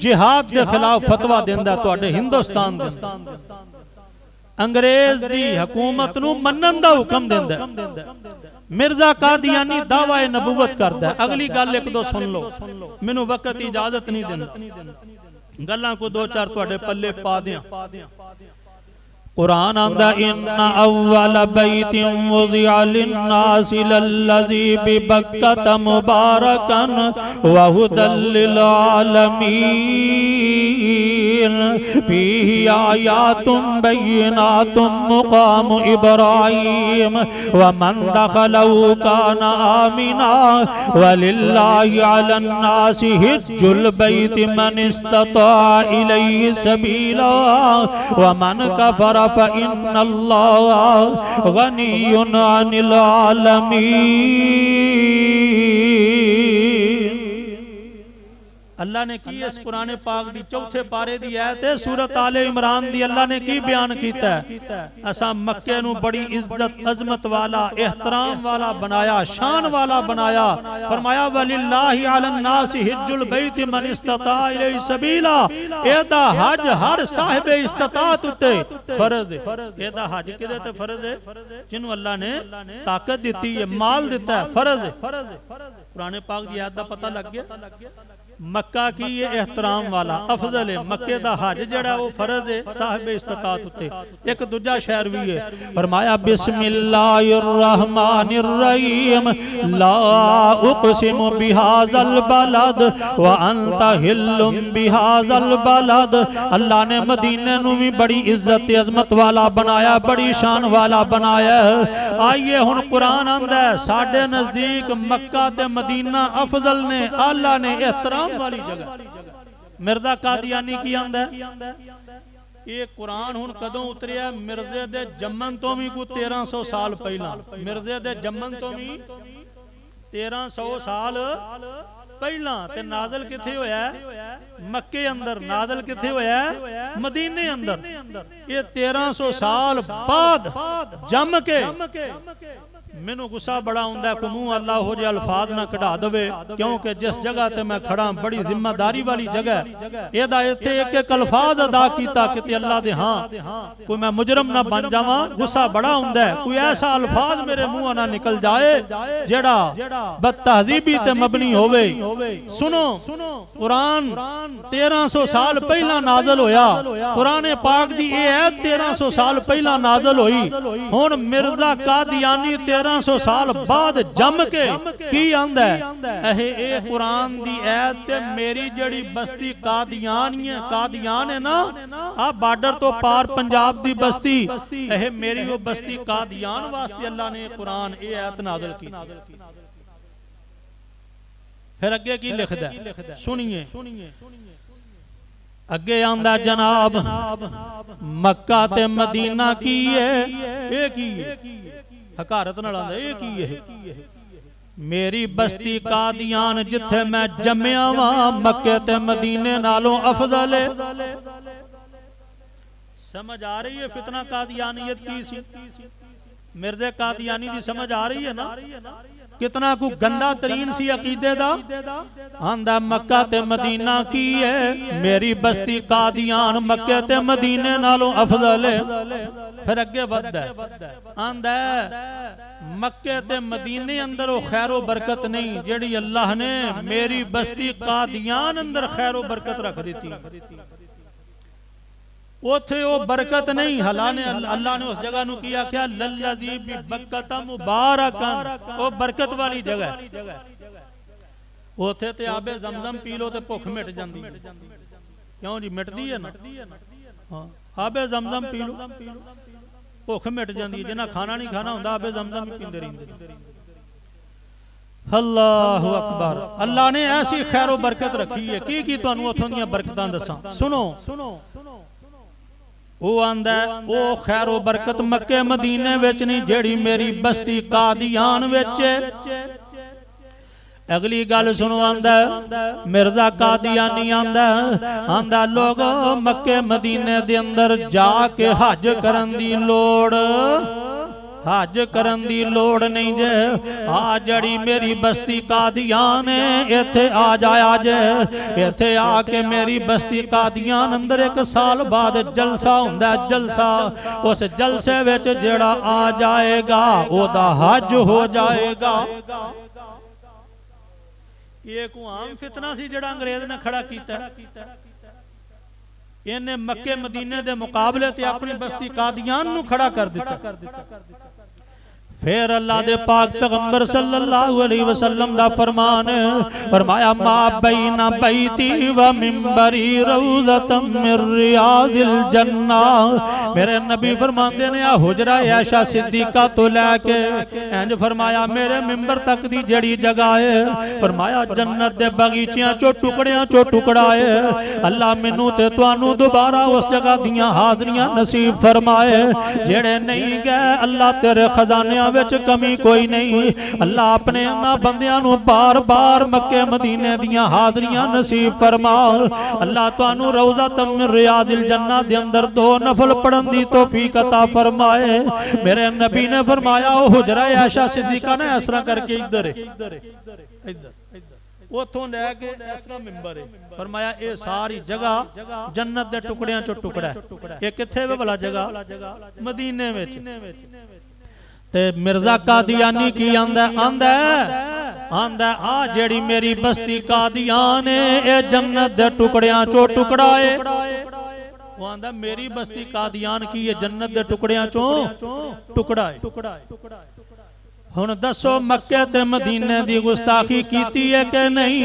जिहाद के खिलाफ फतवा देंदा तुहाडे हिंदुस्तान दे, अंग्रेज दी हुकूमत नू मनन दा हुक्म देंदा। मिर्जा कादियानी दावा नबूवत करदा। अगली गल एक दो सुन लो, मैनू वक्त इजाजत नहीं देंदा, गल्लां को दो चार तुहाडे पल्ले पा दियां। कुरान आंदा इन्ना अव्वल बैतिन वुज़िअ लिन्नासि लल्लज़ी बिबक्कत मुबारकन व हुदल लिल आलमीन फीहि आयातुम बय्यिनातुम मुक़ाम इब्राहीम व मन दखलहु काना आमिना वलिल्लाहि अलन नासि हिज्जुल बैति मन इस्तता इलैहि सबीला व मन कफर फ़इन्नल्लाह गनियुन अनिल आलमीन। अल्लाह ने की इस कुरान पाक दी चौथे पारे दी आयत है सूरत आले इमरान दी। अल्लाह ने की बयान कीता है, असा मक्के नू बड़ी इज्जत अजमत वाला एहतराम वाला बनाया, शान वाला बनाया। फरमाया वलिल्लाहि अलन नासि हिज्जुल बैति मन इस्तता इलैहि सबीला, एदा हज हर साहिब इस्तात उते फर्ज है। एदा हज किदे ते फर्ज है? जिन्हों अल्लाह ने ताकत दी है, माल दिता है, फर्ज है। कुरान पाक दी आयत दा पता लग गया। मक्का की ये एहतराम वाला अफजल है। मक्के दा हज जड़ा वो फर्ज है साहिब इस्तिताअत उत्ते। एक दूजा शहर भी है, फरमाया बिस्मिल्लाहिर्रहमानिर्रहीम ला उक़सिमु बिहाज़ल बलद व अंता हिल्लुम बिहाज़ल बलद। अल्लाह ने मदीने नू भी बड़ी इज्जत अजमत वाला बनाया, बड़ी शान वाला बनाया। आइए हुण कुरान आंदा है साडे नजदीक मक्का ते मदीना अफजल ने, आला ने, एहतराम वाली जगह। मिर्जा कादियानी की आंदा है ये कुरान हुण कदों उतरिया? मिर्जे दे जम्मन तो भी कोई 1300 साल पहला। मिर्जे दे जम्मन तो भी 1300 साल पहला। ते नाज़िल किथे होया? मक्के अंदर। नाज़िल किथे होया? मदीने अंदर। ये 1300 साल बाद जम के मैनू गुस्सा बड़ा आउंदा है, मुंह अल्लाह हो जाए अल्फाज ना कढ़ा दवे, क्योंकि जिस जगह ते मैं खड़ा बड़ी जिम्मेदारी वाली जगह। एदा इत्थे एक एक अल्फाज अदा कीता कि अल्लाह दे हां कोई मैं मुजरम ना बन जावां। गुस्सा बड़ा आउंदा है, कोई ऐसा अल्फाज मेरे मुंह ना निकल जाए जेड़ा बदतहजीबी ते मबनी होवे। सुनो कुरान 1300 साल पहला नाज़िल होया। कुरान पाक दी ये है 1300 साल पहला नाज़िल होई। हुण मिर्जा कादियानी 1300 साल बाद जम के की आंदा है? ए कुरान दी ऐत ते मेरी जड़ी बस्ती कादियान है ना, आ बॉर्डर तो पार पंजाब दी बस्ती, ए मेरी वो बस्ती कादियान वास्ते अल्लाह ने कुरान ए ऐत नाज़िल की। फिर अगे की लिखदा है सुनिए। अगे आंदा जनाब मक्का ते मदीना की है, ये की है? हकारत नाल आंदा ये की है? मेरी बस्ती कादियान जिथे मैं जम्मिया वा मक्के ते मदीने नालों अफजल है। समझ आ रही है फितना कादियानियत की सी? मिर्जे कादियानी दी समझ आ रही है ना? कितना को गंदा तरीन सी अकीदे दा। आंदा मक्का ते मदीना की है, मेरी बस्ती कादियान मक्के ते मदीने नालों अफजल है। फिर अगे बढ़दा है आंदा मक्के ते मदीने अंदर वो खैरो बरकत नहीं जेड़ी अल्लाह ने मेरी बस्ती कादियान अंदर खैरो बरकत रख दी। उथे वो बरकत नहीं। अल्लाह ने उस जगह नू किया क्या? लल्लज़ी बिबक्कता मुबारकन, वो बरकत वाली जगह। उथे ते आबे ज़मज़म पी लो ते भुख मिट जाती। क्यों जी? मिटदी है ना? हाँ, आबे ज़मज़म पी लो भुख मिट जाती है। जिन्हें खाना नहीं खाना होंदा आबे ज़मज़म ही पींदे रहिंदे। अल्लाहु अकबर। अल्लाह ने ऐसी खैरो बरकत रखी है। की तुहानू उथों दीयां बरकतां दसां? सुनो वो आंदा वो खैरो बरकत मक्के मदीने विच नहीं जेड़ी मेरी बस्ती कादियान विच। अगली गल सुनो। आंदा मिर्जा कादियानी आंदा लोग मक्के मदीने दे अंदर जाके हज करन दी लोड़ हज करन दी लोड़ नहीं जे। आ जड़ी मेरी बस्ती कादियान है इथे आ जाया जे। इथे आके मेरी बस्ती कादियान अंदर एक साल बाद जलसा हुंदा है। जलसा उस जलसे विच जेड़ा आ जाएगा ओदा हज हो जाएगा। ये को आम फितना सी जेड़ा अंग्रेज ने खड़ा कीता। इन्हें मक्के मदीने दे मुकाबले ते अपनी बस्ती कादियान नू खड़ा कर दिता। फिर अल्लाह दे पाक पैगंबर सल्लल्लाहु अलैहि वसल्लम दा फरमान फरमाया मा बैना बैती व मिंबरी रौज़तम मिर रियादिल जन्ना। मेरे नबी फरमाते ने आ हुजरा आयशा सिद्दीका तो लेके इंज फरमाया मेरे मिंबर तक दी जड़ी जगह है फरमाया जन्नत दे बगीचियां चो टुकड़ियां चो टुकड़ा है। अल्लाह मैनू ते तुहानू दोबारा उस जगह दियां हाजरियां नसीब फरमाए। जेड़े नहीं गए अल्लाह तेरे खजानियां विच कमी कोई नहीं। अल्लाह अपने इन्हां बंदियां नू बार बार मक्के मदीने दियां हाजरियां नसीब फरमा। अल्लाह तुहानू रौज़तम मिन रियादिल जन्नह दे अंदर 2 नफल पढ़न दी तौफीक अता फरमाए। मेरे नबी ने फरमाया ओ हुजरा आयशा सिद्दीका ने इस तरह करके इधर उथों लैके इस तरह मिंबर है फरमाया ये सारी जगह जन्नत दे टुकड़ियां चो टुकड़ा है। ये किथे वे भला जगह? मदीने विच। ते मिर्जा कादियानी की आंदा आंदा आ जेड़ी मेरी बस्ती कादियान है जन्नत दे टुकड़ियां चो टुकड़ा है। वो आंदा मेरी बस्ती कादियान की ये जन्नत दे टुकड़ियां चो टुकड़ा है। हुण दसो मक्के ते मदीने दी गुस्ताखी कीती है कि नहीं?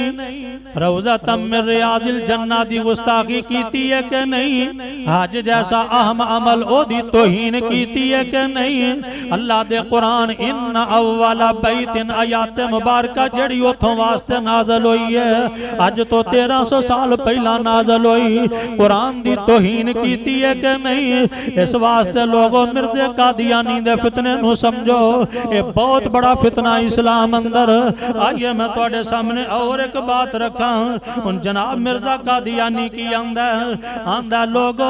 रौज़ा मिन रियाज़िल जन्ना दी गुस्ताखी कीती है कि नहीं? हज जैसा अहम अमल ओदी तौहीन कीती है कि नहीं? अल्लाह दे कुरान इन अव्वल बैतिन आयात मुबारका जड़ी उथों वास्ते नाज़िल हुई है अज तो 1300 साल पहला नाज़िल हुई। कुरान दी तौहीन कीती है कि नहीं? इस वास्ते लोगों मिर्ज़े कादियानी दे फितने नूं समझो, ये बहुत बड़ा फितना इस्लाम अंदर। आइए मैं तुहाडे सामने और एक बात रखा। उन जनाब मिर्जा कादियानी की आंदा लोगो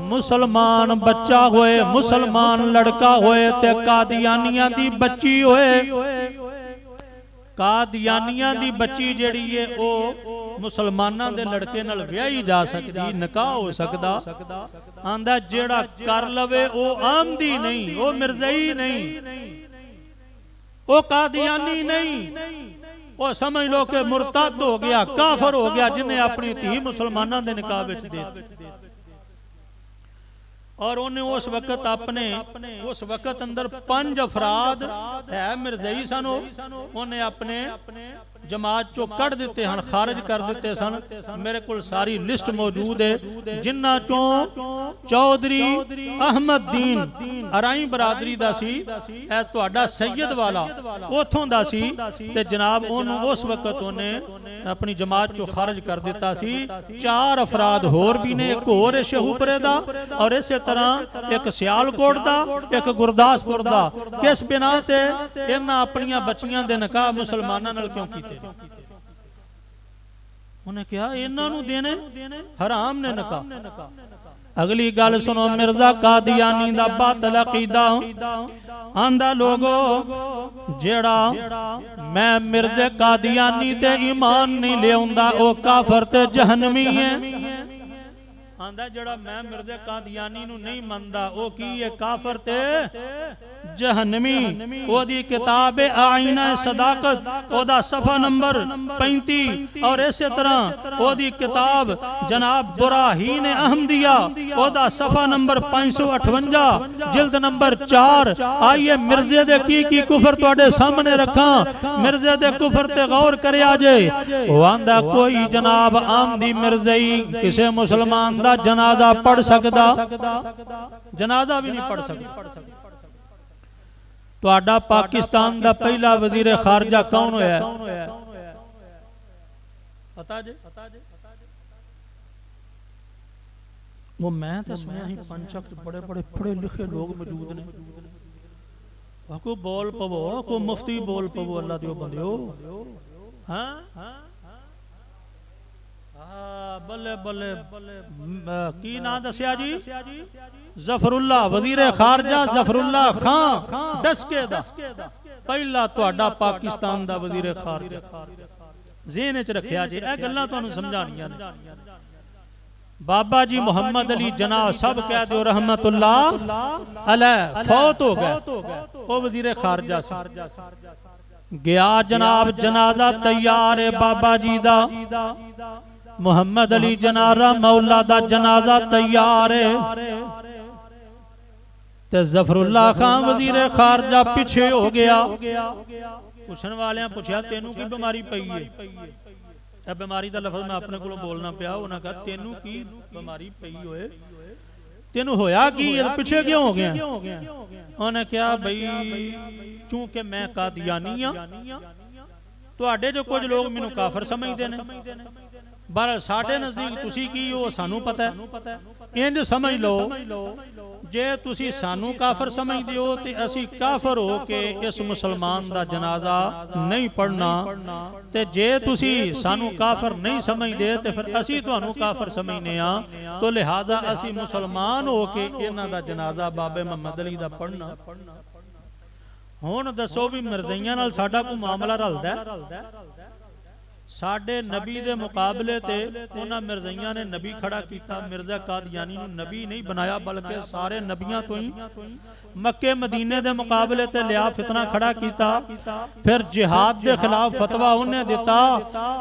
मुसलमान बच्चा होए, मुसलमान लड़का होए ते कादियानिया दी बच्ची होए, कादियानिया दी बच्ची जेड़ी है ओ मुसलमाना दे लड़के नाल ब्याही जा सकदी, निकाह हो सकदा। आंदा जेड़ा कर लवे ओ आमदी नहीं, ओ मिर्ज़ई नहीं, वो कादियानी नहीं, वो समझ लो कि मुर्तद हो गया, काफर हो गया जिन्हें अपनी धी मुसलमाना दे निकाह विच दे दी। और उन्हें उस वक्त अपने उस वक्त अंदर 5 अफराद है मिर्ज़ई सन, उन्हें अपने जमात चो कड़ दिते हैं, खारिज कर दिते सन। मेरे को सारी लिस्ट मौजूद है जिन्ना चो चौधरी अहमद दीन अराई बरादरी दा सी, ए तुहाडा सैयद वाला उथों दा सी ते जनाब उस वक्त उन्हें अपनी जमात चो खारिज कर दिता सी। 4 अफराद होर भी ने, एक होर है शेहूपुरे दा और इसे तरह एक सियालकोट दा, एक गुरदासपुर दा। किस बिना ते इन्हां अपनियां बच्चियां दे निकाह मुसलमानां नाल क्यों कीते? उन्हें कहा इन्हां नूं देने हराम ने निकाह। अगली गल सुनो, मिर्जा कादियानी दा बातिल अकीदा आंदा लोगो जेड़ा मैं मिर्जे कादियानी ते ईमान नहीं लियाउंदा ओ काफर ते जहन्नमी है। आंदा जेड़ा मैं मिर्जे कादियानी नूं नहीं मनदा ओ की है? काफर ते जहन्नमी। ओदी किताब आईना सदाकत ओदा सफा नंबर 35 और इसे तरह ओदी किताब जनाब बुराहीन अहमदिया ओदा सफा नंबर 558 जिल्द नंबर 4। आइए मिर्जे दे की कुफर तुहाडे सामने रखा, मिर्जे दे कुफर ते गौर करया जे। ओ आंदा कोई जनाब आमदी मिर्जई किसे मुसलमान दा जनाजा पढ़ सकदा? जनाजा भी नहीं पढ़ सकदा। तुहाडा पाकिस्तान दा पहला वजीर खारजा कौन होया? पता जे? वो मैं तो सुनिया ही 5 बड़े बड़े पढ़े लिखे लोग मौजूद ने। को बोल पवो, को मुफ्ती बोल पवो, अल्लाह दियो बंदियो। हाँ बल्ले बल्ले की ना दसिया जी? जफरुल्लाह वजीर खारजा जफरुल्लाह खान डसके दा पहला तुहाडा पाकिस्तान दा वजीर खारजा। ज़हन च रखिया जे ए गल्लां तुहानू समझाणियां ने। बाबा जी मोहम्मद अली जना सब कह दो रहमतुल्लाह अलैह फौत हो गए, वो वजीर खारजा सी। गया जनाब जनाजा तैयार है बाबा जी दा, मोहम्मद अली जनारा मौला दा जनाजा तैयार है ते जफरुल्लाह खान वजीर खारजा पीछे हो गया। पुछन वाले पूछया तेनू की बीमारी पई है? बीमारी का लफज मैं अपने को बोलना पिया। उन्हें कहा तेनू की बीमारी पई होए, तेनू होया की, पीछे क्यों हो गया? उन्हें कहा भाई चूंकि मैं कादियानी हाँ, तुहाडे जो कुछ लोग मैनू काफर समझते हैं, पर साडे नजदीक तुसी की हो सानू पता है। इंज समझ लो जे तुसी सानू काफर समझदे हो ते असी काफर हो के इस मुसलमान दा जनाजा नहीं पढ़ना, ते जे तुसी सानू काफर नहीं समझदे ते फिर असी तुहानू काफर समझने आ, तो लिहाजा असी मुसलमान हो के इन्हां दा जनाजा बाबे मुहम्मद अली दा पढ़ना। हुण दसो भी मिर्ज़ाइयां नाल साडा कोई मामला रलदा है? साडे नबी दे मुकाबले ते उन्हां मिर्ज़ाइयां ने नबी खड़ा किया। मिर्ज़ा कादियानी नूं नबी नहीं बनाया बल्कि सारे नबियां तो ही मक्के मदीने दे मुकाबले ते लिया फितना खड़ा किया। फिर जिहाद दे खिलाफ फतवा उन्हें दिता।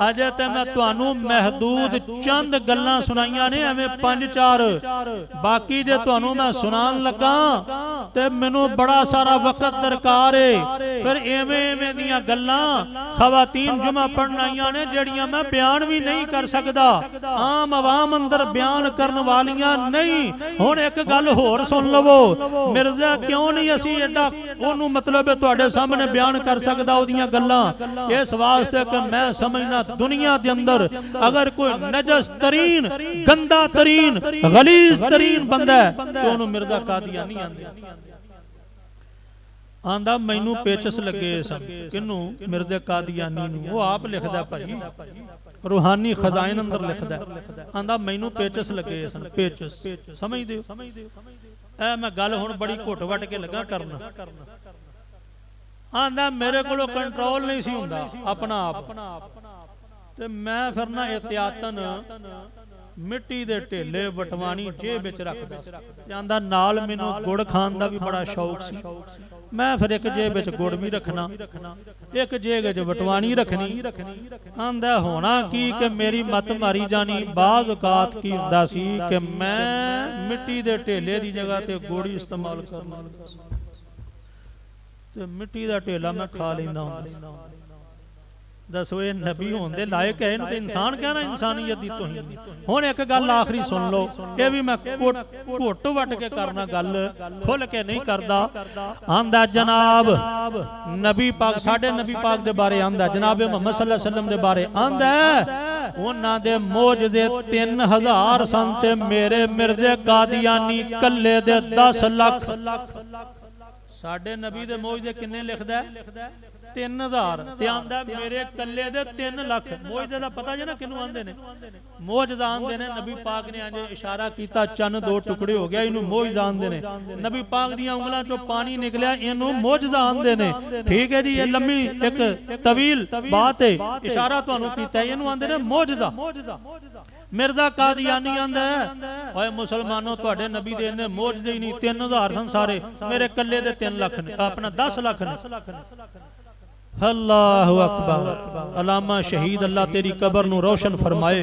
अजे ते मैं तुहानू महदूद चंद गल्लां सुनाइयां ने, एवें 5-4 बाकी जे तुहानू मैं सुनान लगा ते मैनू बड़ा सारा वक्त दरकार है। फिर एवें एवें दियां गल्लां खवातीन जुमा पढ़न आईयां ने जड़ियां मैं बयान भी नहीं कर सकदा, आम आवाम अंदर बयान करन वालियां नहीं। हुण एक गल होर सुन लवो, मिर्जा क्यों नहीं असी एडा ओनू मतलब तुहाडे सामने बयान कर सकदा ओदियां गल्लां, इस वास्ते कि मैं समझना दुनिया दे अंदर अगर कोई नजस तरीन, गंदा तरीन, गलीज तरीन बंदा है तो ओनू मिर्जा कादियानी आंदे। आंदा मैनू पेचस लगे सन किनू, मिर्ज़ा कादियानी नूं। वो आप लिखदा भाई, रूहानी खजाइन अंदर लिखदा। आंदा मैनू पेचस लगे सन, पेचस समझ दे। ऐ मैं गल हुण बड़ी घुट वट के लगा करना। आंदा मेरे कोलों कंट्रोल नहीं सी हुंदा अपना आप, ते मैं फिर ना एहतियातन मिट्टी दे ढेले वटवाणी जेब विच रखदा। आंदा नाल मैनू गुड़ खान दा भी बड़ा शौक सी। मैं फिर एक जेब विच गुड़ भी रखना, एक जेब विच वटवाणी रखनी। आंदा होना की कि मेरी मत मारी जानी। बाज़ औकात की हुंदा सी कि मैं मिट्टी दे ढेले दी जगह ते गुड़ इस्तेमाल करना, ते मिट्टी दा ढेला मैं खा लैंदा हुंदा। दसो ये नबी होने लायक है, इन्हें इंसान कहना इंसानियत दी तौहीन। हुण एक गल आखिरी सुन लो, ये भी मैं घुट वट के करना, गल खुल के नहीं करदा। आंदा जनाब नबी पाक, साडे नबी पाक दे बारे आंदा, जनाब मुहम्मद सल्लल्लाहु अलैहि वसल्लम दे बारे आंदा उन्हां दे मौजदे 3000 सन ते मेरे मिर्ज़े कादियानी कल्ले दे 10 लाख। साडे नबी दे मौजदे किन्ने लिखदा है? 3000 ते आंदा मेरे कल्ले दे 3 लाख। मौजज़े दा पता जे ना किनू आंदे ने? मौजज़ा आंदे ने। नबी पाक ने अजे इशारा किया, चन्न 2 टुकड़े हो गया, इनू मौजज़ा आंदे ने। नबी पाक दियां उंगलां चों पानी निकलिया, इनू मौजज़ा आंदे ने। ठीक है जी, ये लम्मी एक तवील बात है, इशारा तुहानू कीता है, इनू आंदे ने मौजज़ा। मिर्ज़ा कादियानी आंदा है, ओए मुसलमानों तुहाडे नबी दे इन्ने मौजज़े ही नहीं, 3000 सन सारे, मेरे कल्ले दे 3 लाख ने, अपना 10 लाख ने। अल्लाहु अकबर। अलामा शहीद अल्लाह तेरी कबर नू रोशन फरमाए।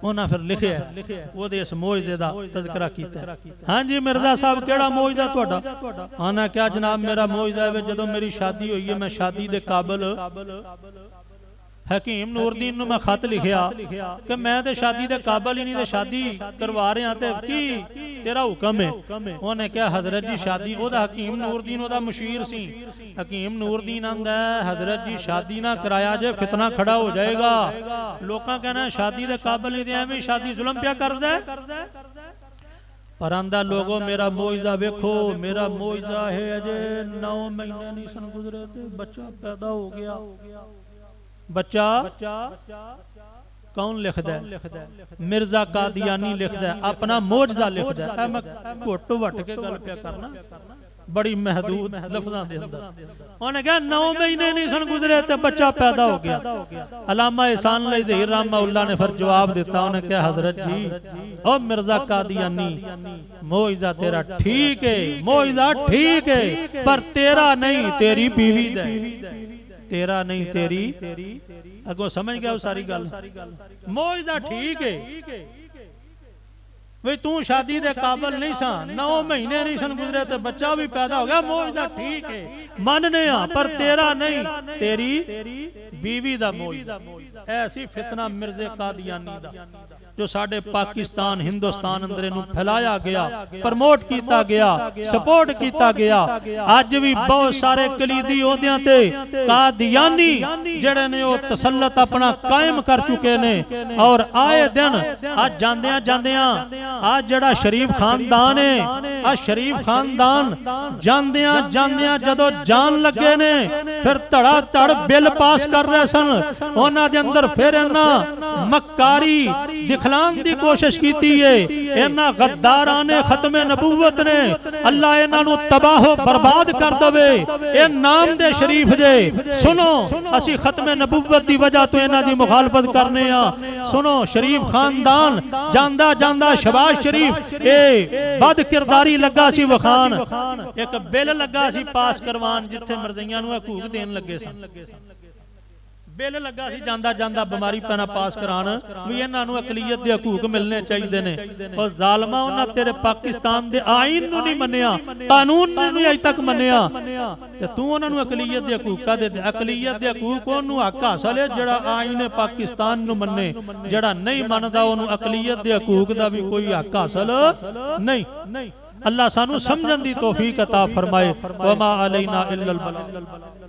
उन्हां फिर लिखिया ओदे इस मौजज़े दा तज़किरा कीता। हां जी मिर्ज़ा साहब केड़ा मौजज़ा तुहाडा? आना क्या जनाब मेरा मौजज़ा है जदों मेरी शादी हुई है, मैं शादी दे काबिल हकीम नूरदीन नूं मैं खत लिखिया कि मैं ते शादी दे काबिल ही नहीं, ते शादी करवा रहा ते की तेरा हुक्म है? उन्हें क्या हजरत जी शादी, ओदा हकीम नूरदीन ओदा मुशीर सी। हकीम नूरदीन आंदा हजरत जी शादी ना कराया जे फितना खड़ा हो जाएगा, लोकां कहना शादी दे काबिल नहीं, एवें शादी जुल्म पिया करदा है। पर आंदा लोगों मेरा मौजज़ा वेखो, मेरा मौजज़ा है अजे 9 महीने नहीं सन गुजरे ते बच्चा पैदा हो गया। बच्चा कौन लिखदा है? मिर्ज़ा कादियानी लिखदा है, अपना मौजज़ा लिखदा है। मैं घुट वट के गल पिया करना, बड़ी महदूद लफ्ज़ां दे अंदर। उन्हें कहा 9 महीने नहीं सन गुजरे ते बच्चा पैदा हो गया। अलामा एहसान अली ज़हीर रहमतुल्लाह ने फिर जवाब दिता। उन्हें कहा हजरत जी ओ मिर्ज़ा कादियानी, मौजज़ा तेरा ठीक है, मौजज़ा ठीक है, पर तेरा नहीं, तेरी बीवी दा, तेरा नहीं तेरी। अगो समझ गया सारी गल? मौजज़ा ठीक है भाई, तू शादी दे काबिल नहीं सा, 9 महीने नहीं सन गुजरे ते बच्चा भी पैदा हो गया, मौजज़ा ठीक है मानने आ, पर तेरा नहीं, तेरी बीवी दा मौजज़ा। ऐसी फितना मिर्ज़े कादियानी दा जो साडे पाकिस्तान हिंदुस्तान अंदर इनू फैलाया गया, प्रमोट किया गया, सपोर्ट किया गया। अज भी बहुत सारे कलीदी ओहदियां ते कादियानी जेड़े ने ओ तसल्लत अपना कायम कर चुके ने, और आए दिन आज जांदियां जांदियां आज जेड़ा शरीफ खानदान है, आज शरीफ खानदान जांदियां जांदियां जदों जान लगे ने, फिर धड़ा धड़ बिल पास कर रहे सन। उन्हां दे अंदर फिर इन्हां मक्कारी दिखलान दी कोशिश की है। इन्हां गद्दारां ने खत्मे नबूवत ने अल्लाह इन्हां नूं तबाहो बर्बाद कर दवे। ये नाम दे शरीफ जे सुनो, असी खत्मे नबूवत दी वजह तो इन्हां दी मुखालफत करने आ। सुनो, शरीफ खानदान जांदा जांदा शबाज शरीफ ए बद किरदारी लगा सी वखान, एक बिल लगा सी पास करवान जिथे मरज़ियां नूं हकूक देन लगे सन। बिल लगा सी जांदा जांदा बीमारी पैना पास करान भी इन्हां नूं अकलीयत दे हकूक मिलने चाहिए ने। और जालमा उन्हां तेरे पाकिस्तान दे आईन नूं नहीं मन्निया, कानून नूं नहीं अज तक मन्निया, ते तू उन्हां नूं अकलीयत दे हकूक दे दे। अकलीयत दे हकूक ओनूं हक हासिल है जिहड़ा आईन पाकिस्तान नूं मन्ने, जिहड़ा नहीं मनदा ओनूं अकलीयत दे हकूक दा भी कोई हक हासिल नहीं। अल्लाह सानू समझण दी तौफीक अता फरमाए। वमा अलैना इल्लल बलाग।